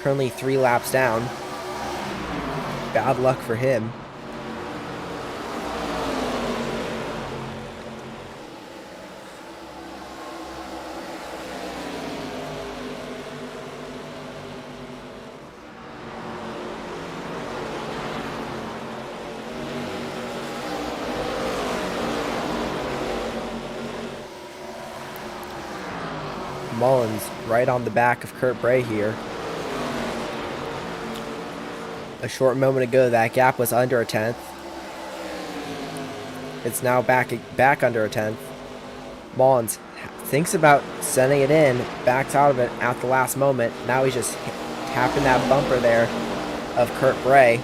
currently 3 laps down. Bad luck for him. Mullins right on the back of Kurt Bray here. A short moment ago, that gap was under a 10th. It's now back under a 10th. Mullins thinks about sending it in, backs out of it at the last moment. Now he's just tapping that bumper there of Kurt Bray.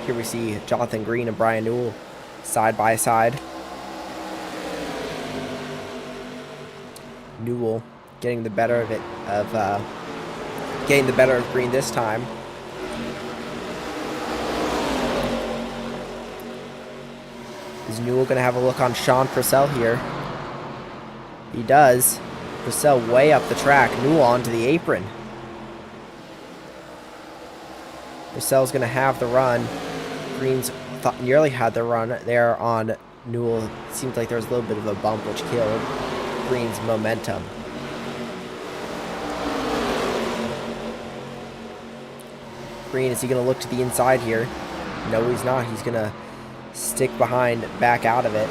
Here we see Jonathan Green and Brian Newell side by side. Newell getting the better of Green this time. Is Newell going to have a look on Sean Purcell here? He does. Purcell way up the track. Newell onto the apron. Purcell's going to have the run. Green's nearly had the run there on Newell. Seems like there was a little bit of a bump which killed Green's momentum. Green, is he going to look to the inside here? No, he's not. He's going to stick behind, back out of it.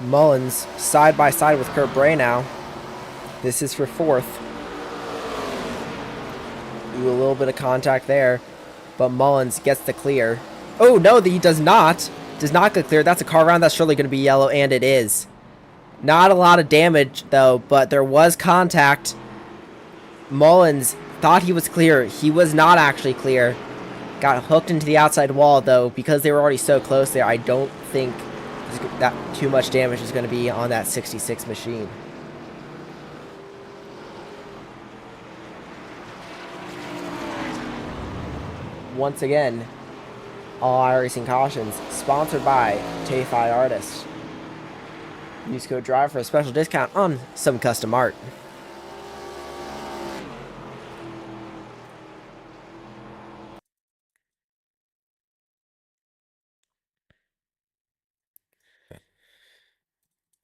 Mullins side by side with Kurt Bray now. This is for fourth. Ooh, a little bit of contact there, but Mullins gets the clear. Oh no, he does not. Does not get clear. That's a car around. That's surely going to be yellow, and it is. Not a lot of damage though, but there was contact. Mullins thought he was clear. He was not actually clear. Got hooked into the outside wall though, because they were already so close there. I don't think that too much damage is going to be on that 66 machine. Once again, all iRacing cautions sponsored by Tay-Fi Artists. Use code DRIVE for a special discount on some custom art.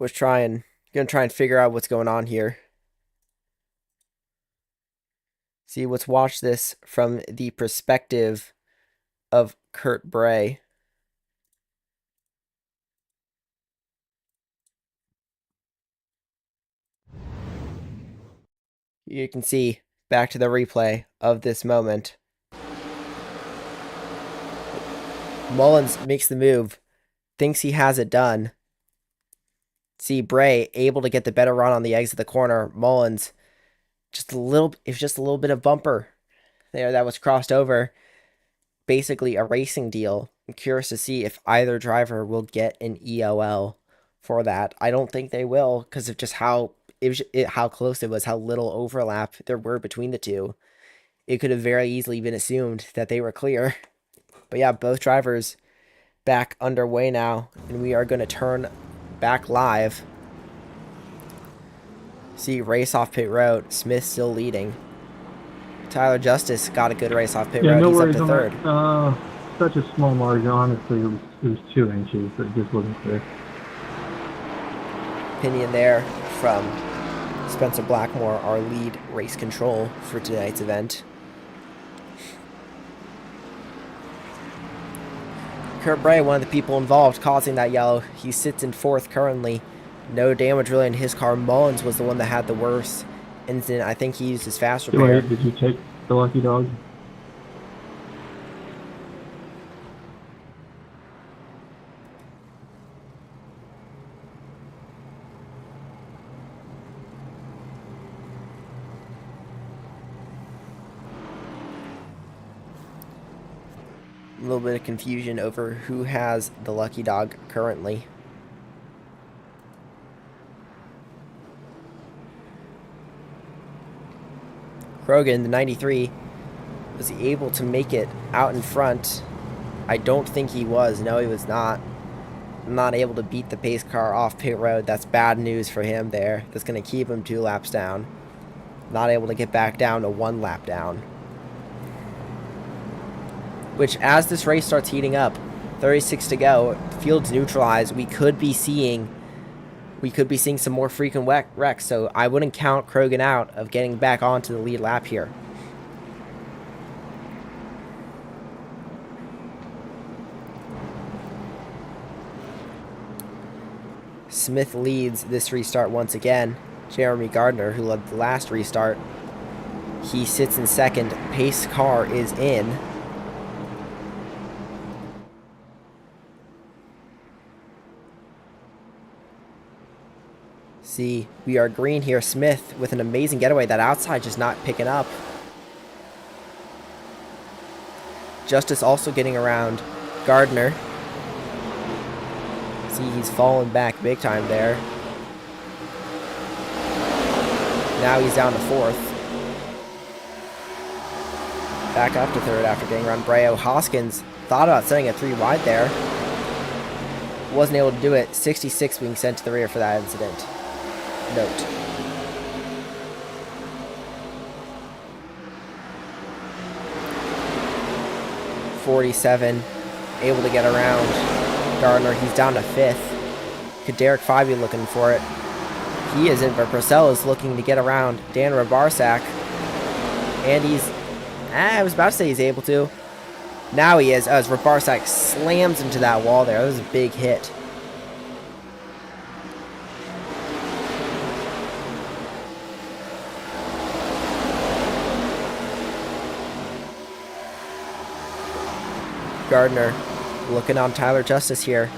Gonna try and figure out what's going on here. See, let's watch this from the perspective of Kurt Bray. You can see back to the replay of this moment. Mullins makes the move, thinks he has it done. See Bray able to get the better run on the exit of the corner. Mullins just a little bit of bumper there that was crossed over. Basically a racing deal. I'm curious to see if either driver will get an EOL for that. I don't think they will because of just how close it was, how little overlap there were between the two. It could have very easily been assumed that they were clear. But yeah, both drivers back underway now, and we are going to turn back live. See, race off pit road. Smith still leading. Tyler Justice got a good race off pit road. No He's worries up to third. Such a small margin. Honestly, it was 2 inches. It just wasn't clear. Opinion there from Spencer Blackmore, our lead race control for tonight's event. Kurt Bray, one of the people involved causing that yellow. He sits in fourth currently. No damage really in his car. Mullins was the one that had the worst incident. I think he used his fast repair. Wait, did you take the lucky dog? A little bit of confusion over who has the lucky dog currently. Krogan, the 93, was he able to make it out in front? I don't think he was. No, he was not. Not able to beat the pace car off pit road. That's bad news for him there. That's going to keep him 2 laps down. Not able to get back down to 1 lap down. Which, as this race starts heating up, 36 to go, field's neutralized, we could be seeing some more frequent wrecks, so I wouldn't count Krogan out of getting back onto the lead lap here. Smith leads this restart once again. Jeremy Gardner, who led the last restart, he sits in second. Pace car is in. See, we are green here. Smith with an amazing getaway. That outside just not picking up. Justice also getting around Gardner. See, he's fallen back big time there. Now he's down to 4th. Back up to 3rd after getting around Breo. Hoskins thought about setting a 3 wide there. Wasn't able to do it. 66 being sent to the rear for that incident. Note. .47 able to get around Gardner. He's down to 5th. Could Derek 5 be looking for it? He isn't, but Purcell is looking to get around Dan Rabarsak. And he's... I was about to say he's able to. Now he is, as Rabarsak slams into that wall there. That was a big hit. Gardner looking on Tyler Justice here.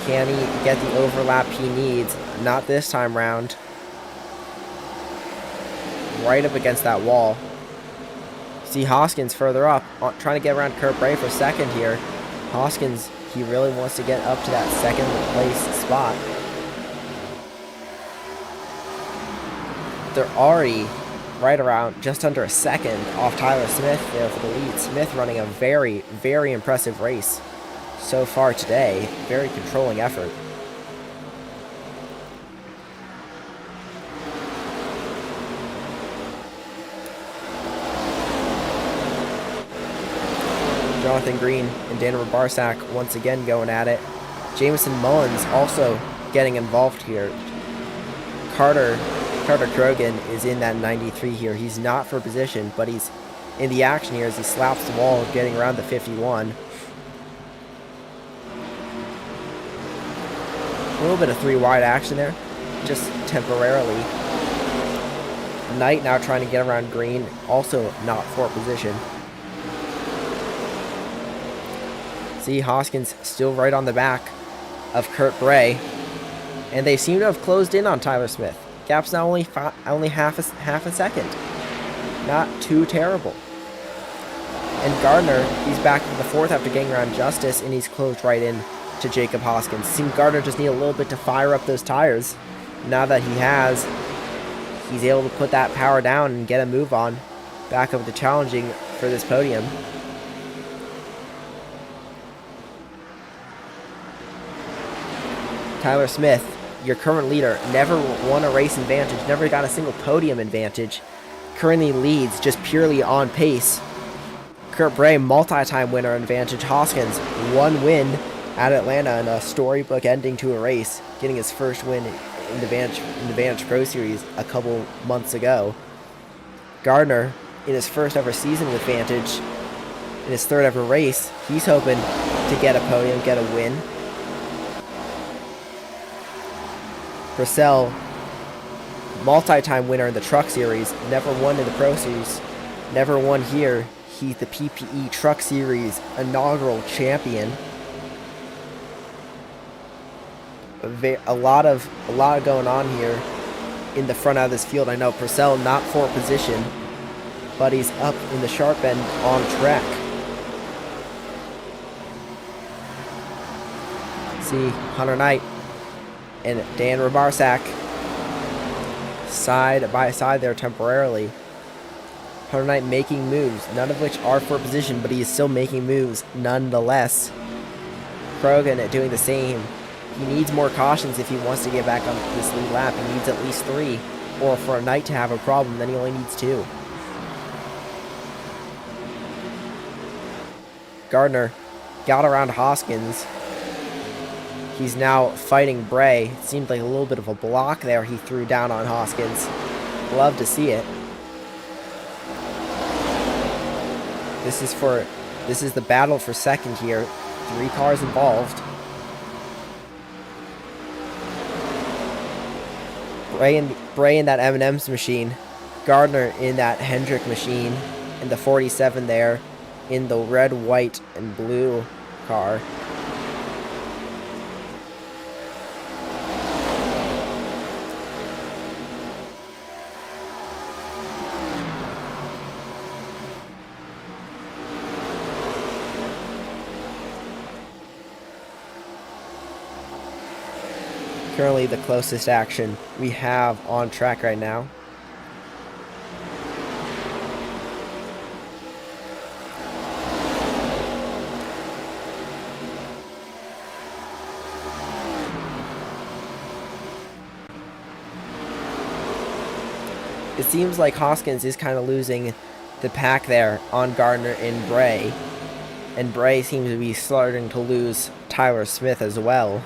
Can he get the overlap he needs? Not this time round. Right up against that wall. See Hoskins further up, trying to get around Kurt Bray for 2nd here. Hoskins, he really wants to get up to that 2nd place spot. They're already right around just under a 2nd off Tyler Smith there for the lead. Smith running a very, very impressive race so far today. Very controlling effort. Jonathan Green and Dana Rabarsak once again going at it. Jameson Mullins also getting involved here. Carter Krogan is in that 93 here. He's not for position, but he's in the action here as he slaps the wall, getting around the 51. A little bit of 3 wide action there, just temporarily. Knight now trying to get around Green, also not for position. See, Hoskins still right on the back of Kurt Bray. And they seem to have closed in on Tyler Smith. Gap's now only half a second. Not too terrible. And Gardner, he's back to the 4th after getting around Justice, and he's closed right in to Jacob Hoskins. Seems Gardner just need a little bit to fire up those tires. Now that he has, he's able to put that power down and get a move on. Back up to challenging for this podium. Tyler Smith, your current leader, never won a race in Vantage, never got a single podium in Vantage. Currently leads just purely on pace. Kurt Bray, multi-time winner in Vantage. Hoskins, 1 win at Atlanta and a storybook ending to a race, getting his first win in the Vantage Pro Series a couple months ago. Gardner, in his first ever season with Vantage, in his 3rd ever race, he's hoping to get a podium, get a win. Purcell, multi-time winner in the Truck Series, never won in the Pro Series, never won here. He's the PPE Truck Series inaugural champion. A lot going on here in the front of this field. I know Purcell not for position, but he's up in the sharp end on track. See Hunter Knight and Dan Rabarsak side by side there temporarily. Hunter Knight making moves, none of which are for position, but he is still making moves nonetheless. Krogan doing the same. He needs more cautions if he wants to get back on this lead lap. He needs at least 3. Or for a Knight to have a problem, then he only needs 2. Gardner got around Hoskins. He's now fighting Bray. It seemed like a little bit of a block there he threw down on Hoskins. Love to see it. This is the battle for 2nd here. 3 cars involved. Bray in that M&M's machine. Gardner in that Hendrick machine. In the 47 there. In the red, white, and blue car. Currently the closest action we have on track right now. It seems like Hoskins is kind of losing the pack there on Gardner and Bray. And Bray seems to be starting to lose Tyler Smith as well.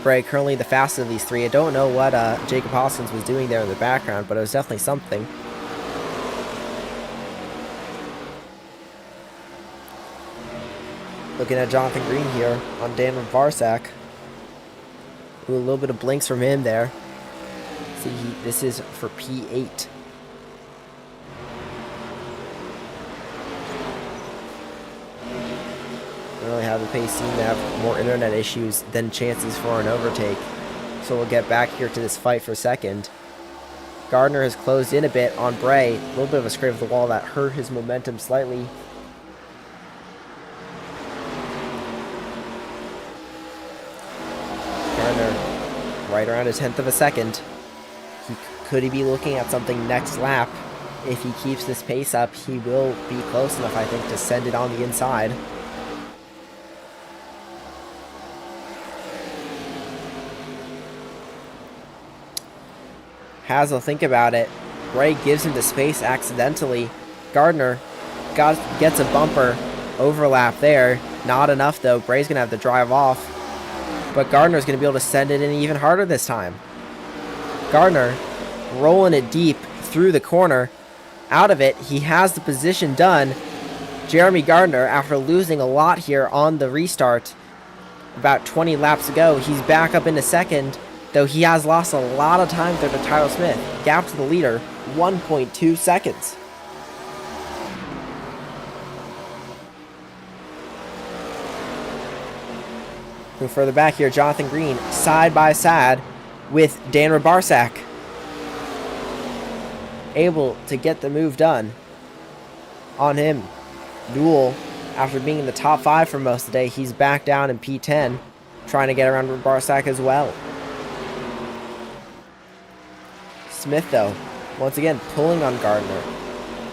Bray currently the fastest of these three. I don't know what Jacob Hoskins was doing there in the background, but it was definitely something. Looking at Jonathan Green here on Dan Varsak. Ooh, a little bit of blinks from him there. See, this is for P8. Don't really have the pace, seem to have more internet issues than chances for an overtake. So we'll get back here to this fight for a second. Gardner has closed in a bit on Bray. A little bit of a scrape of the wall that hurt his momentum slightly. Gardner right around a 1/10 of a second. Could he be looking at something next lap? If he keeps this pace up, he will be close enough, I think, to send it on the inside. Hazel, think about it. Bray gives him the space accidentally. Gardner gets a bumper overlap there. Not enough, though. Bray's going to have to drive off. But Gardner's going to be able to send it in even harder this time. Gardner rolling it deep through the corner. Out of it, he has the position done. Jeremy Gardner, after losing a lot here on the restart about 20 laps ago, he's back up into second, though he has lost a lot of time there to Tyler Smith. Gap to the leader, 1.2 seconds. Move further back here, Jonathan Green, side by side with Dan Rabarsak. Able to get the move done on him. Duel, after being in the top 5 for most of the day, he's back down in P10, trying to get around Rabarsak as well. Smith, though, once again, pulling on Gardner.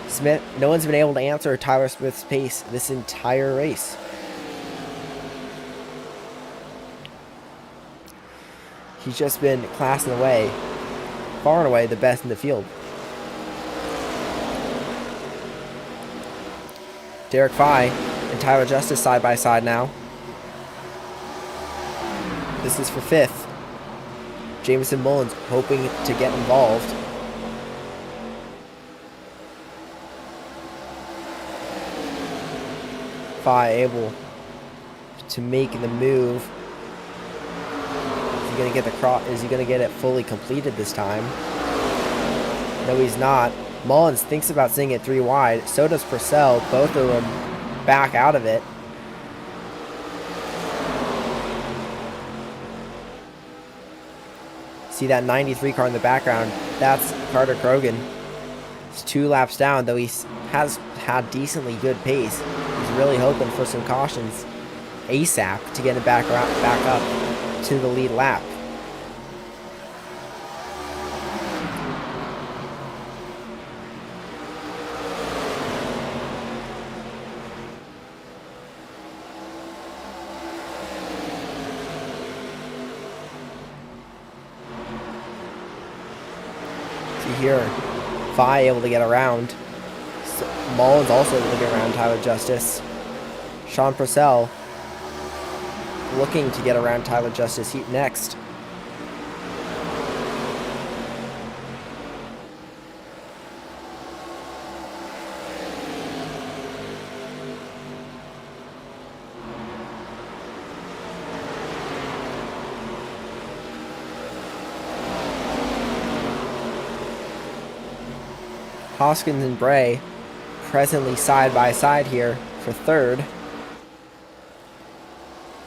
Smith, no one's been able to answer Tyler Smith's pace this entire race. He's just been classing away, far and away, the best in the field. Derek Fye and Tyler Justice side by side now. This is for 5th. Jameson Mullins hoping to get involved. Fye able to make the move. Is he gonna get the cross? Is he gonna get it fully completed this time? No, he's not. Mullins thinks about seeing it 3 wide. So does Purcell. Both of them back out of it. See that 93 car in the background? That's Carter Krogan. He's 2 laps down, though he has had decently good pace. He's really hoping for some cautions ASAP to get it back up to the lead lap. Here, Fye able to get around. Mullins also able to get around Tyler Justice. Sean Purcell looking to get around Tyler Justice next. Hoskins and Bray presently side by side here for 3rd.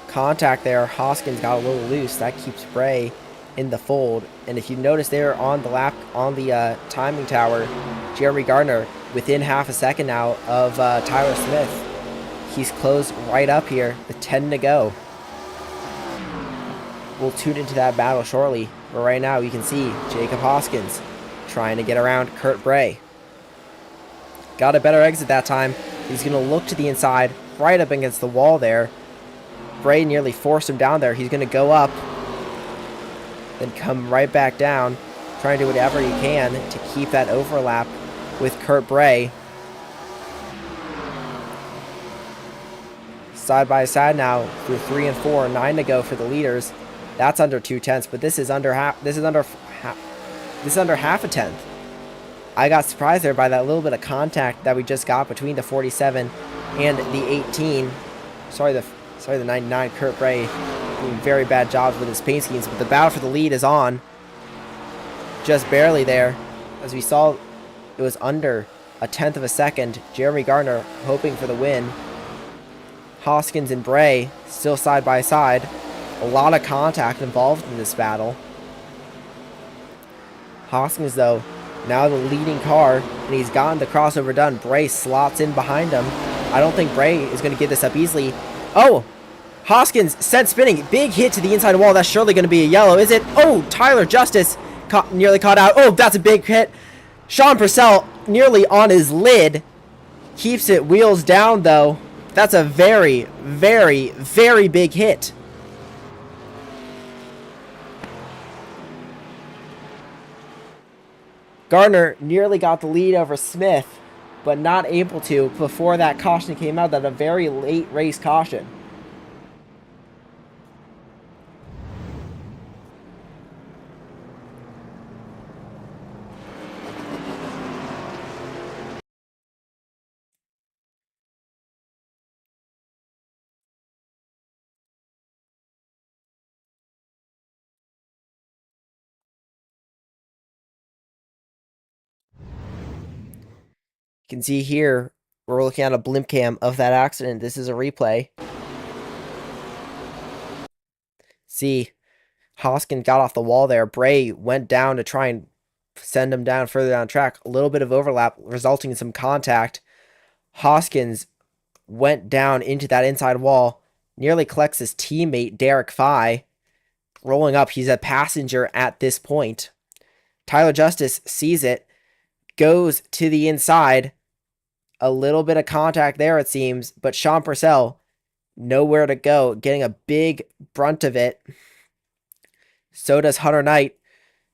Contact there, Hoskins got a little loose. That keeps Bray in the fold. And if you notice there on the lap, on the timing tower, Jeremy Gardner within half a second now of Tyler Smith. he's closed right up here with 10 to go. We'll tune into that battle shortly, but right now you can see Jacob Hoskins trying to get around Kurt Bray. Got a better exit that time. He's going to look to the inside, right up against the wall there. Bray nearly forced him down there. He's going to go up, then come right back down, trying to do whatever he can to keep that overlap with Kurt Bray. Side by side now through 3 and 4, 9 to go for the leaders. That's under 2/10, but this is under half. This is under half a tenth. I got surprised there by that little bit of contact that we just got between the 47 and the 18. Sorry, the 99. Kurt Bray doing very bad jobs with his paint schemes, but the battle for the lead is on. Just barely there, as we saw, it was under a tenth of a second. Jeremy Gardner hoping for the win. Hoskins and Bray still side by side. A lot of contact involved in this battle. Hoskins, though, now the leading car, and he's gotten the crossover done. Bray slots in behind him. I don't think Bray is going to give this up easily. Oh! Hoskins sent spinning. Big hit to the inside wall. That's surely going to be a yellow, is it? Oh, Tyler Justice nearly caught out. Oh, that's a big hit. Sean Purcell nearly on his lid. Keeps it wheels down, though. That's a very, very, very big hit. Gardner nearly got the lead over Smith, but not able to before that caution came out. That a very late race caution. You can see here, we're looking at a blimp cam of that accident. This is a replay. See, Hoskins got off the wall there. Bray went down to try and send him down further down track. A little bit of overlap resulting in some contact. Hoskins went down into that inside wall. Nearly collects his teammate, Derek Fye. Rolling up, he's a passenger at this point. Tyler Justice sees it. Goes to the inside. A little bit of contact there, it seems. But Sean Purcell, nowhere to go. Getting a big brunt of it. So does Hunter Knight.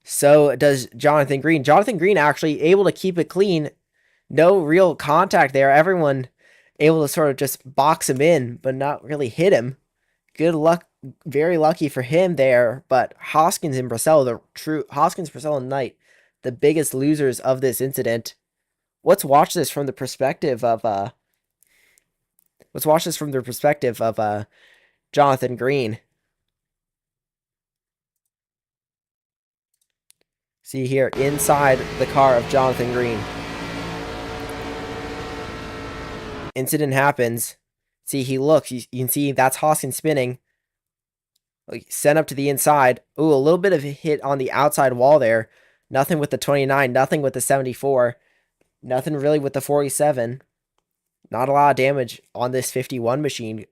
So does Jonathan Green. Jonathan Green actually able to keep it clean. No real contact there. Everyone able to sort of just box him in, but not really hit him. Good luck. Very lucky for him there. But Hoskins and Purcell, Hoskins, Purcell, and Knight, the biggest losers of this incident. Let's watch this from the perspective of Jonathan Green. See here, inside the car of Jonathan Green. Incident happens. See, he looks. You can see that's Hoskins spinning. Sent up to the inside. Ooh, a little bit of a hit on the outside wall there. Nothing with the 29. Nothing with the 74. Nothing really with the 47. Not a lot of damage on this 51 machine.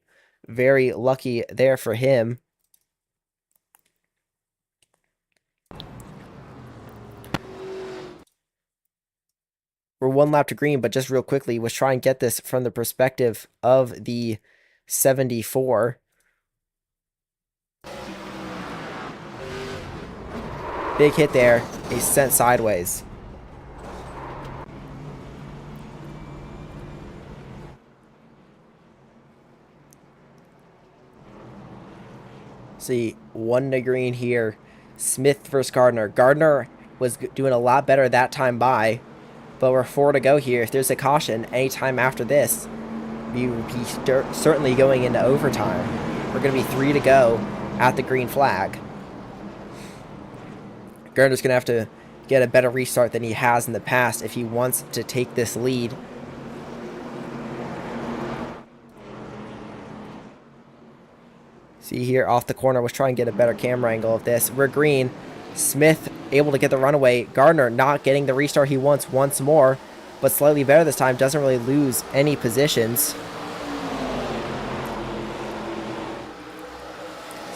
Very lucky there for him. We're one lap to green, but just real quickly, let's try and get this from the perspective of the 74. Big hit there. He's sent sideways. See, 1 to green here. Smith versus Gardner. Gardner was doing a lot better that time by, but we're 4 to go here. If there's a caution anytime after this, we will be certainly going into overtime. We're going to be 3 to go at the green flag. Gardner's going to have to get a better restart than he has in the past if he wants to take this lead. See here off the corner, let's try and get a better camera angle of this. We're green. Smith able to get the runaway. Gardner not getting the restart he wants once more, but slightly better this time. Doesn't really lose any positions.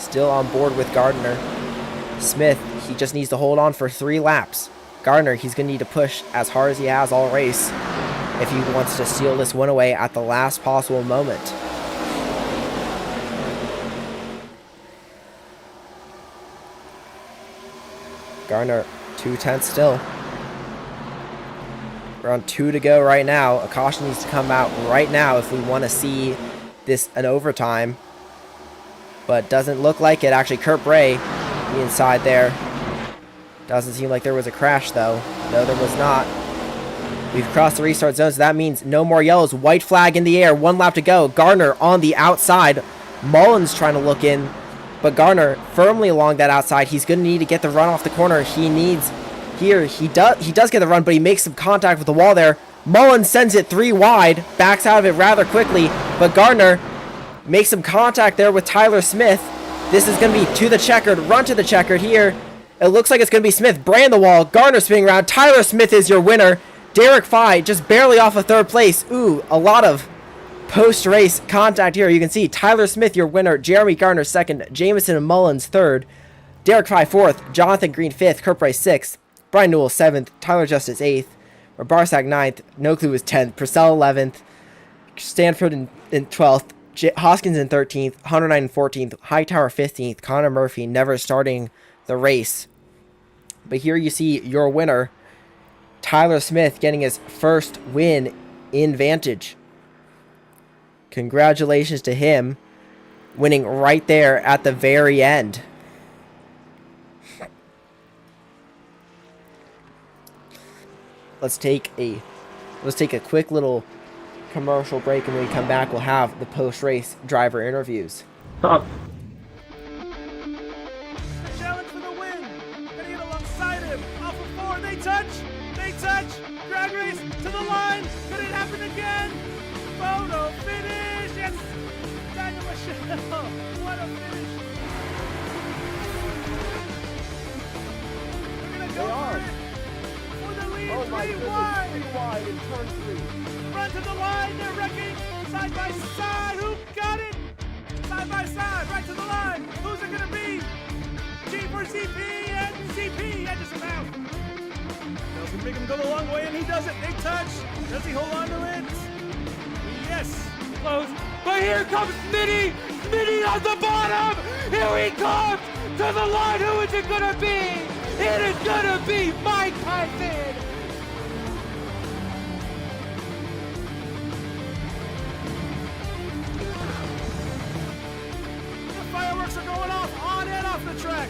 still on board with Gardner. Smith, he just needs to hold on for 3 laps. Gardner, he's going to need to push as hard as he has all race if he wants to steal this win away at the last possible moment. Gardner, 2/10 still. We're on 2 to go right now. A caution needs to come out right now if we want to see this an overtime. But doesn't look like it. Actually, Kurt Bray inside there. Doesn't seem like there was a crash, though. No, there was not. We've crossed the restart zone, so that means no more yellows. White flag in the air. 1 lap to go. Gardner on the outside. Mullins trying to look in. But Gardner firmly along that outside. He's going to need to get the run off the corner. He needs... Here, he does get the run, but he makes some contact with the wall there. Mullins sends it 3 wide. Backs out of it rather quickly. But Gardner makes some contact there with Tyler Smith. This is going to be to the checkered. Run to the checkered here. It looks like it's going to be Smith. Bray on the wall. Gardner spinning around. Tyler Smith is your winner. Derek Fye just barely off of 3rd place. Ooh, a lot of post-race contact here. You can see Tyler Smith, your winner. Jeremy Gardner, 2nd. Jameson and Mullins, 3rd. Derek Fye, 4th. Jonathan Green, 5th. Kurt Price, 6th. Brian Newell, 7th. Tyler Justice, 8th. Barsak, 9th. No Clue is 10th. Purcell, 11th. Stanford in 12th. Hoskins in 13th. Hunter Knight in 14th. Hightower, 15th. Connor Murphy never starting the race. But here you see your winner, Tyler Smith, getting his first win in Vantage. Congratulations to him, winning right there at the very end. Let's take a quick little commercial break, and when we come back, we'll have the post-race driver interviews. Stop. Challenge for the win. Gonna get alongside him. Off of 4. They touch. They touch. Drag race to the line. Could it happen again? Photo finish. Yes. Daniel Michelle. What a finish. They're gonna go for it. For the lead. Oh my 3 goodness, wide. 3 wide in turn 3. Run to the line. They're wrecking. Side by side. Who got it? Side by side. Right to the line. Who's it gonna be? G for CP and CP edges him out. Nelson make him go the long way, and he does it. They touch. Does he hold on to it? Yes. Close. But here comes Smitty! Smitty on the bottom! Here he comes! To the line, who is it gonna be? It is gonna be Mike Tyson! The fireworks are going off on and off the track.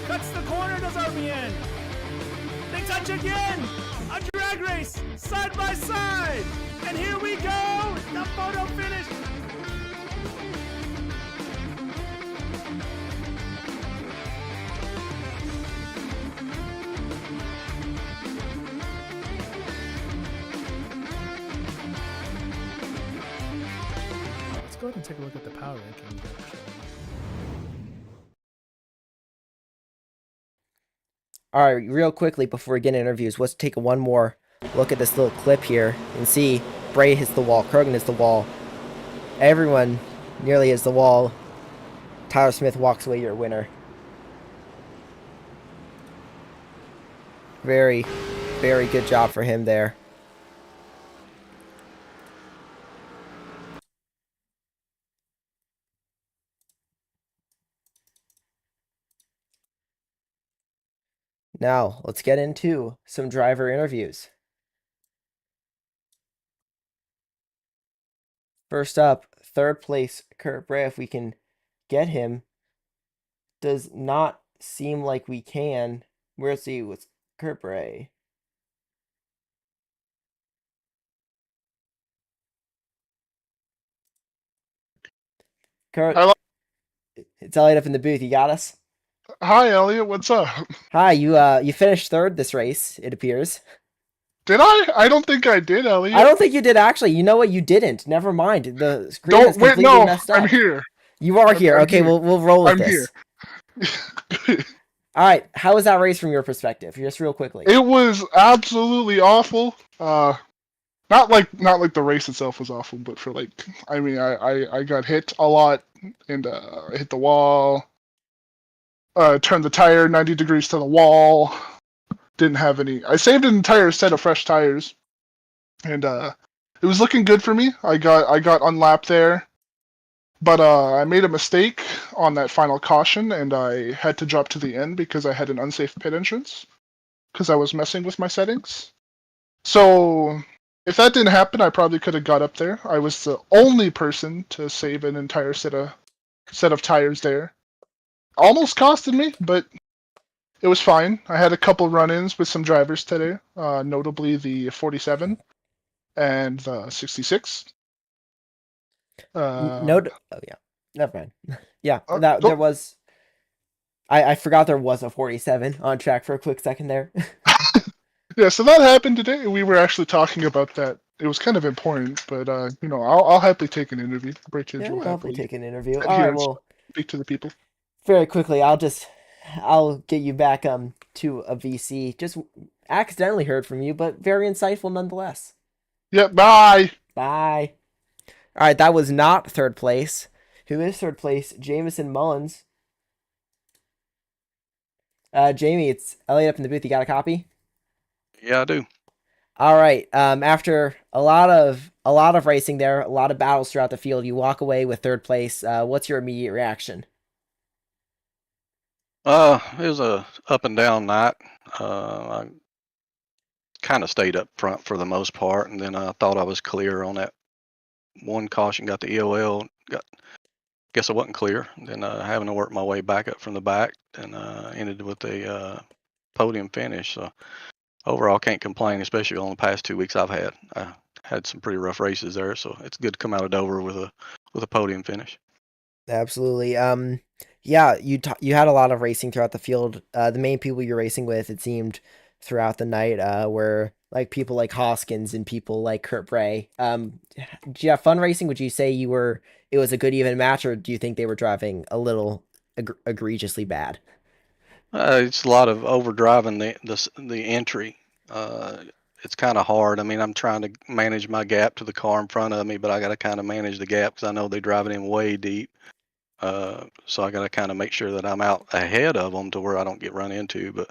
Cuts the corner, does RBN. They touch again. A drag race, side by side. And here we go. The photo finish. Let's go ahead and take a look at the power ranking. All right, real quickly before we get into interviews, let's take one more look at this little clip here and see Bray hits the wall, Krogan hits the wall, everyone nearly hits the wall. Tyler Smith walks away your winner. Very, very good job for him there. Now, let's get into some driver interviews. First up, 3rd place, Kurt Bray, if we can get him. Does not seem like we can. Where's he with Kurt Bray? Kurt, Hello. it's Elliot up in the booth. You got us? Hi, Elliot. What's up? Hi, you finished 3rd this race, it appears. Did I? I don't think I did, Elliot. I don't think you did, actually. You know what? You didn't. Never mind. The screen is Don't wait. completely No, messed up. I'm here. You are here. I'm Okay, here. we'll roll with I'm this. here. All right. How was that race from your perspective? Just real quickly. It was absolutely awful. Not not like the race itself was awful, but for like, I mean, I got hit a lot and hit the wall. Turned the tire 90 degrees to the wall. Didn't have any. I saved an entire set of fresh tires, and it was looking good for me. I got unlapped there, but I made a mistake on that final caution, and I had to drop to the end because I had an unsafe pit entrance because I was messing with my settings. So if that didn't happen, I probably could have got up there. I was the only person to save an entire set of tires there. Almost costed me, but it was fine. I had a couple run-ins with some drivers today, notably the 47 and the 66. Oh yeah, never mind. Yeah, Uh, that oh, there was. I forgot there was a 47 on track for a quick second there. yeah, so that happened today. We were actually talking about that. It was kind of important, but I'll happily take an interview. Bridges Yeah, will you'll happily happily take an interview. sit All here right, and well, speak to the people. very quickly, I'll get you back to a VC. Just accidentally heard from you, but very insightful nonetheless. Yeah, bye. Bye. All right, that was not third place. Who is third place? Jameson Mullins. Jamie, it's Elliot up in the booth. You got a copy? Yeah, I do. All right. After a lot of racing there, a lot of battles throughout the field, you walk away with third place. What's your immediate reaction? It was a up and down night. I kind of stayed up front for the most part, and then I thought I was clear on that one caution. Got the EOL. Guess I wasn't clear. Then having to work my way back up from the back, and ended with a podium finish. So overall, can't complain, especially on the past 2 weeks I've had. I had some pretty rough races there, so it's good to come out of Dover with a podium finish. Absolutely. Yeah, you had a lot of racing throughout the field. The main people you're racing with, it seemed throughout the night, were like people like Hoskins and people like Kurt Bray. Did you have fun racing? Would you say it was a good even match, or do you think they were driving a little egregiously bad? It's a lot of overdriving the entry. It's kind of hard. I mean, I'm trying to manage my gap to the car in front of me, but I got to kind of manage the gap because I know they're driving in way deep. So I got to kind of make sure that I'm out ahead of them to where I don't get run into. But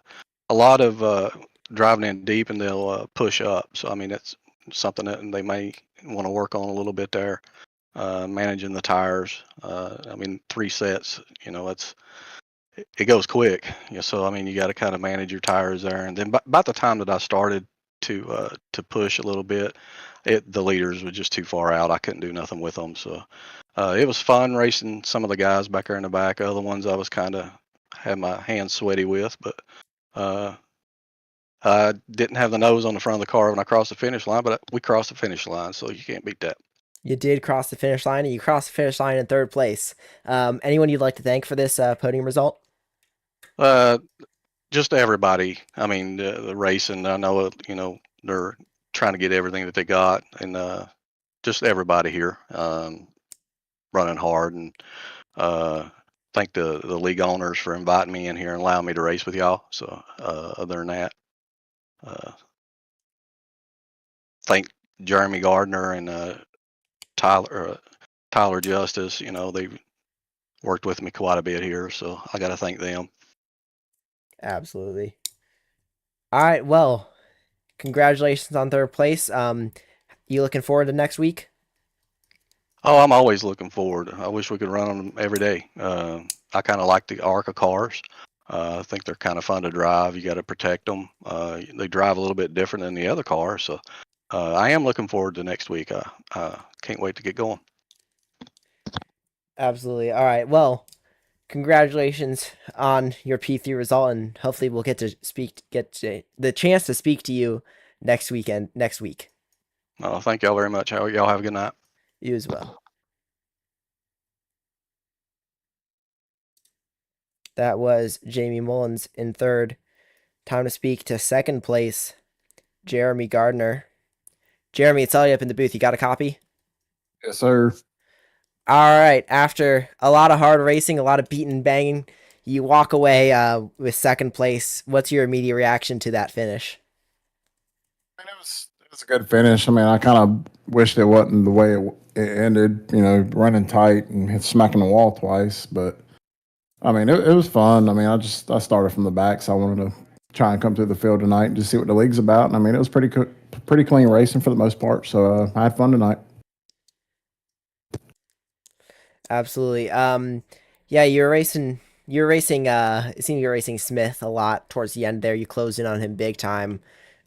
a lot of driving in deep and they'll push up. So I mean, that's something that they may want to work on a little bit there. Managing the tires. I mean, 3 sets. It goes quick. So I mean, you got to kind of manage your tires there. And then about the time that I started to push a little bit, the leaders were just too far out. I couldn't do nothing with them. So it was fun racing some of the guys back there in the back. Other ones I was kind of had my hands sweaty with, but I didn't have the nose on the front of the car when I crossed the finish line. But we crossed the finish line, so you can't beat that. You did cross the finish line, and you crossed the finish line in third place. Anyone you'd like to thank for this podium result? Uh, just everybody. I mean, the racing. I know they're trying to get everything that they got, and just everybody here running hard. And thank the league owners for inviting me in here and allowing me to race with y'all. So other than that, thank Jeremy Gardner and Tyler Justice. They worked with me quite a bit here, so I got to thank them. Absolutely. All right. Well, congratulations on third place. You looking forward to next week? Oh, I'm always looking forward. I wish we could run them every day. I kind of like the ARCA cars. I think they're kind of fun to drive. You got to protect them. They drive a little bit different than the other cars. So I am looking forward to next week. I can't wait to get going. Absolutely. All right. Well, congratulations on your P3 result, and hopefully we'll get the chance to speak to you next week. Thank y'all very much. Y'all have a good night. You as well. That was Jamie Mullins in third. Time to speak to second place, Jeremy Gardner. Jeremy, it's all you up in the booth. You got a copy? Yes, sir. All right. After a lot of hard racing, a lot of beating and banging, you walk away with second place. What's your immediate reaction to that finish? I mean, it was was a good finish. I mean, I kind of wished it wasn't the way it ended. You know, running tight and smacking the wall twice. But I mean, it was fun. I mean, I started from the back, so I wanted to try and come through the field tonight and just see what the league's about. And I mean, it was pretty clean racing for the most part. So I had fun tonight. Absolutely. Yeah, you're racing it seemed you're racing Smith a lot towards the end there. You closed in on him big time.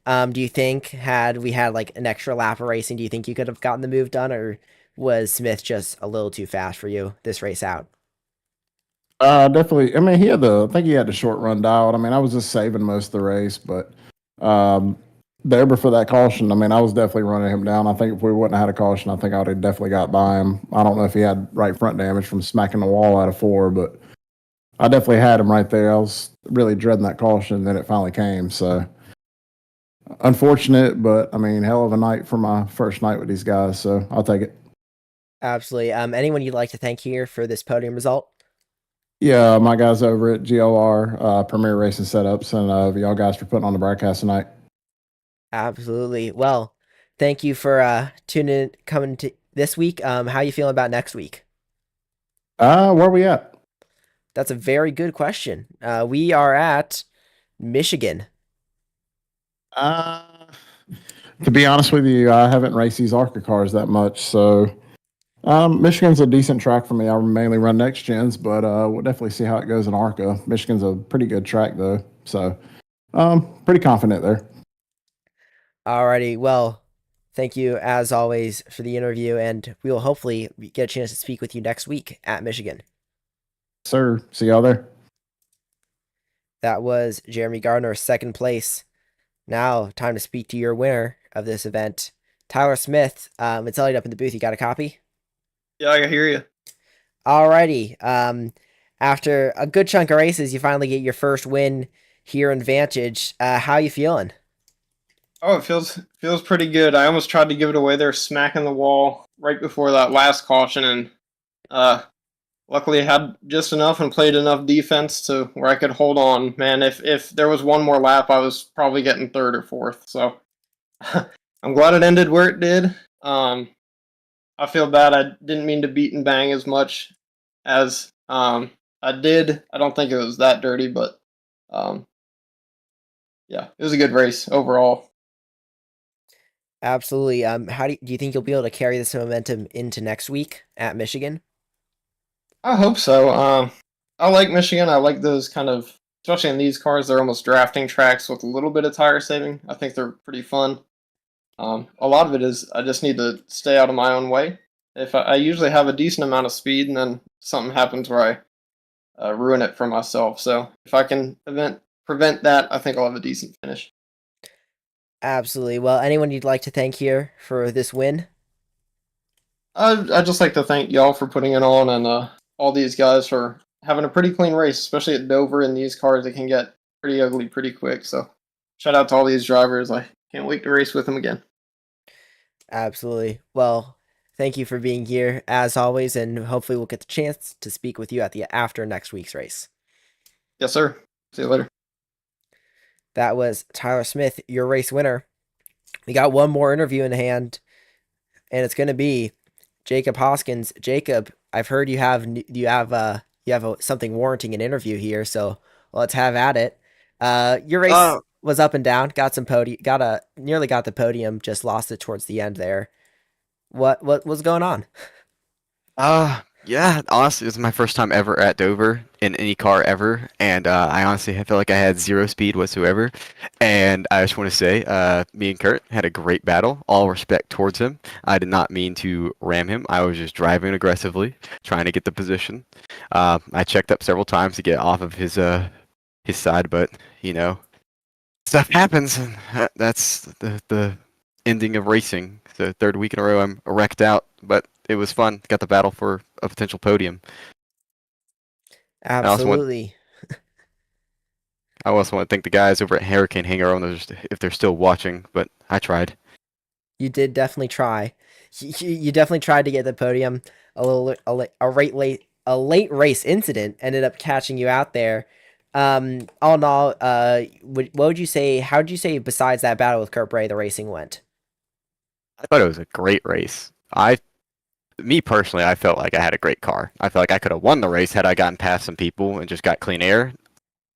Do you think had we had like an extra lap of racing, do you think you could have gotten the move done, or was Smith just a little too fast for you this race out? Definitely. I mean, I think he had the short run dialed. I mean, I was just saving most of the race, but um, there before that caution, I mean, I was definitely running him down. I think if we wouldn't have had a caution, I think I would have definitely got by him. I don't know if he had right front damage from smacking the wall out of four, but I definitely had him right there. I was really dreading that caution, then it finally came. So unfortunate, but I mean, hell of a night for my first night with these guys. So I'll take it. Absolutely. Anyone you'd like to thank here for this podium result? Yeah, my guys over at GLR Premier Racing Setups, and y'all guys for putting on the broadcast tonight. Absolutely. Well, thank you for tuning in, coming to this week. How you feeling about next week? Where we at? That's a very good question. We are at Michigan. Uh, to be honest with you, I haven't raced these ARCA cars that much, so Michigan's a decent track for me. I mainly run next gens, but we'll definitely see how it goes in ARCA. Michigan's a pretty good track though, so pretty confident there. Alrighty. Well, thank you as always for the interview, and we will hopefully get a chance to speak with you next week at Michigan. Sir, see y'all there. That was Jeremy Gardner, second place. Now, time to speak to your winner of this event, Tyler Smith. It's Elliot up in the booth. You got a copy? Yeah, I can hear you. Alrighty. After a good chunk of races, you finally get your first win here in Vantage. How you feeling? Oh, it feels pretty good. I almost tried to give it away there, smacking the wall right before that last caution, and luckily I had just enough and played enough defense to where I could hold on. Man, if there was one more lap, I was probably getting third or fourth. So I'm glad it ended where it did. I feel bad. I didn't mean to beat and bang as much as I did. I don't think it was that dirty, but um, yeah, it was a good race overall. Absolutely. How do you think you'll be able to carry this momentum into next week at Michigan? I hope so. I like Michigan. I like those kind of, especially in these cars, they're almost drafting tracks with a little bit of tire saving. I think they're pretty fun. A lot of it is I just need to stay out of my own way. If I usually have a decent amount of speed, and then something happens where I ruin it for myself. So if I can prevent that, I think I'll have a decent finish. Absolutely. Well, anyone you'd like to thank here for this win? I'd just like to thank y'all for putting it on, and all these guys for having a pretty clean race, especially at Dover. In these cars, it can get pretty ugly pretty quick. So shout out to all these drivers. I can't wait to race with them again. Absolutely. Well, thank you for being here as always, and hopefully we'll get the chance to speak with you at the after next week's race. Yes, sir. See you later. That was Tyler Smith, your race winner. We got one more interview in hand, and it's going to be Jacob Hoskins. Jacob, I've heard you have something warranting an interview here, so let's have at it. Your race was up and down. Got some podium. Nearly got the podium. Just lost it towards the end there. What was going on? Yeah, honestly, this is my first time ever at Dover in any car ever, and I honestly feel like I had zero speed whatsoever. And I just want to say, me and Kurt had a great battle. All respect towards him. I did not mean to ram him. I was just driving aggressively, trying to get the position. I checked up several times to get off of his side, but stuff happens, and that's the ending of racing. The third week in a row, I'm wrecked out, but it was fun. Got the battle for a potential podium. Absolutely. I also want to thank the guys over at Hurricane Hangar on those if they're still watching, but I tried. You did definitely try. You definitely tried to get the podium. A late race incident ended up catching you out there. All in all, what would you say? How would you say besides that battle with Kurt Bray, the racing went? I thought it was a great race. Me personally, I felt like I had a great car. I felt like I could have won the race had I gotten past some people and just got clean air.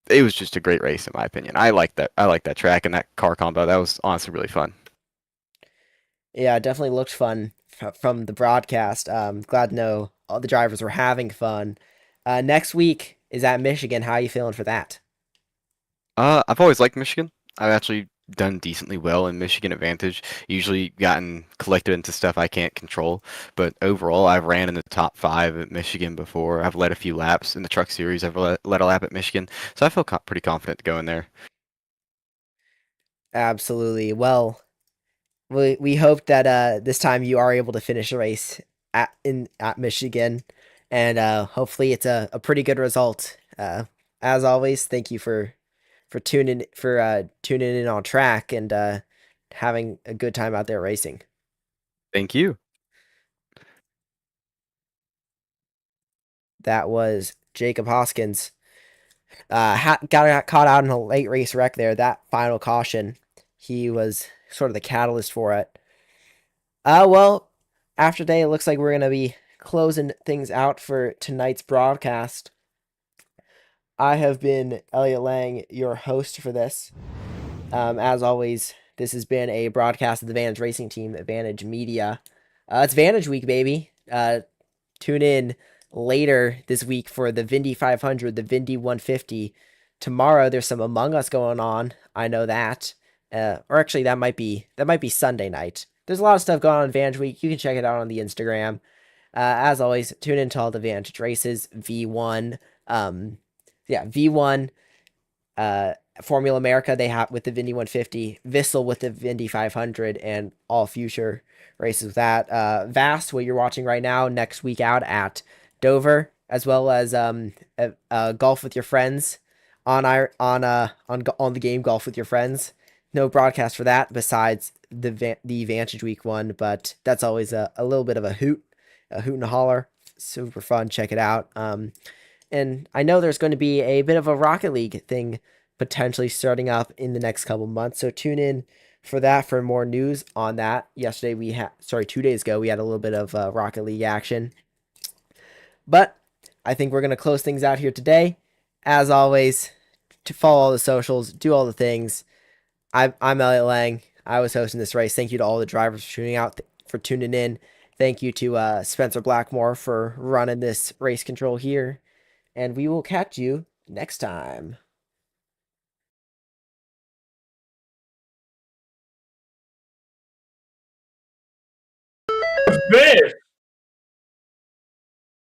It was just a great race in my opinion. I like that. I like that track and that car combo. That was honestly really fun. Yeah, it definitely looked fun from the broadcast. Glad to know all the drivers were having fun. Next week is at Michigan. How are you feeling for that? I've always liked Michigan. I've actually done decently well in Michigan Advantage. Usually gotten collected into stuff I can't control, but overall, I've ran in the top 5 at Michigan before. I've led a few laps in the Truck Series. I've led a lap at Michigan, so I feel pretty confident to go in there. Absolutely. Well, we hope that this time you are able to finish the race at Michigan, and hopefully it's a pretty good result. As always, thank you for tuning in on track and having a good time out there racing. Thank you. That was Jacob Hoskins. Got caught out in a late race wreck there. That final caution, he was sort of the catalyst for it. Well, after today, it looks like we're gonna be closing things out for tonight's broadcast. I have been Elliot Lang, your host for this. As always, this has been a broadcast of the Vantage Racing Team at Vantage Media. It's Vantage Week, baby. Tune in later this week for the Vindy 500, the Vindy 150. Tomorrow there's some Among Us going on. I know that. Or actually that might be Sunday night. There's a lot of stuff going on in Vantage Week. You can check it out on the Instagram. As always, tune into all the Vantage races. V1, V1, Formula America they have with the Vindy 150, Vissel with the Vindy 500, and all future races with that. Vast, what you're watching right now, next week out at Dover, as well as golf with your friends on the game golf with your friends. No broadcast for that besides the Vantage Week one, but that's always a little bit of a hoot and a holler. Super fun. Check it out. And I know there's going to be a bit of a Rocket League thing potentially starting up in the next couple months. So tune in for that for more news on that. 2 days ago, we had a little bit of Rocket League action. But I think we're going to close things out here today. As always, to follow all the socials, do all the things. I'm Elliot Lang. I was hosting this race. Thank you to all the drivers for tuning in. Thank you to Spencer Blackmore for running this race control here. And we will catch you next time. Man.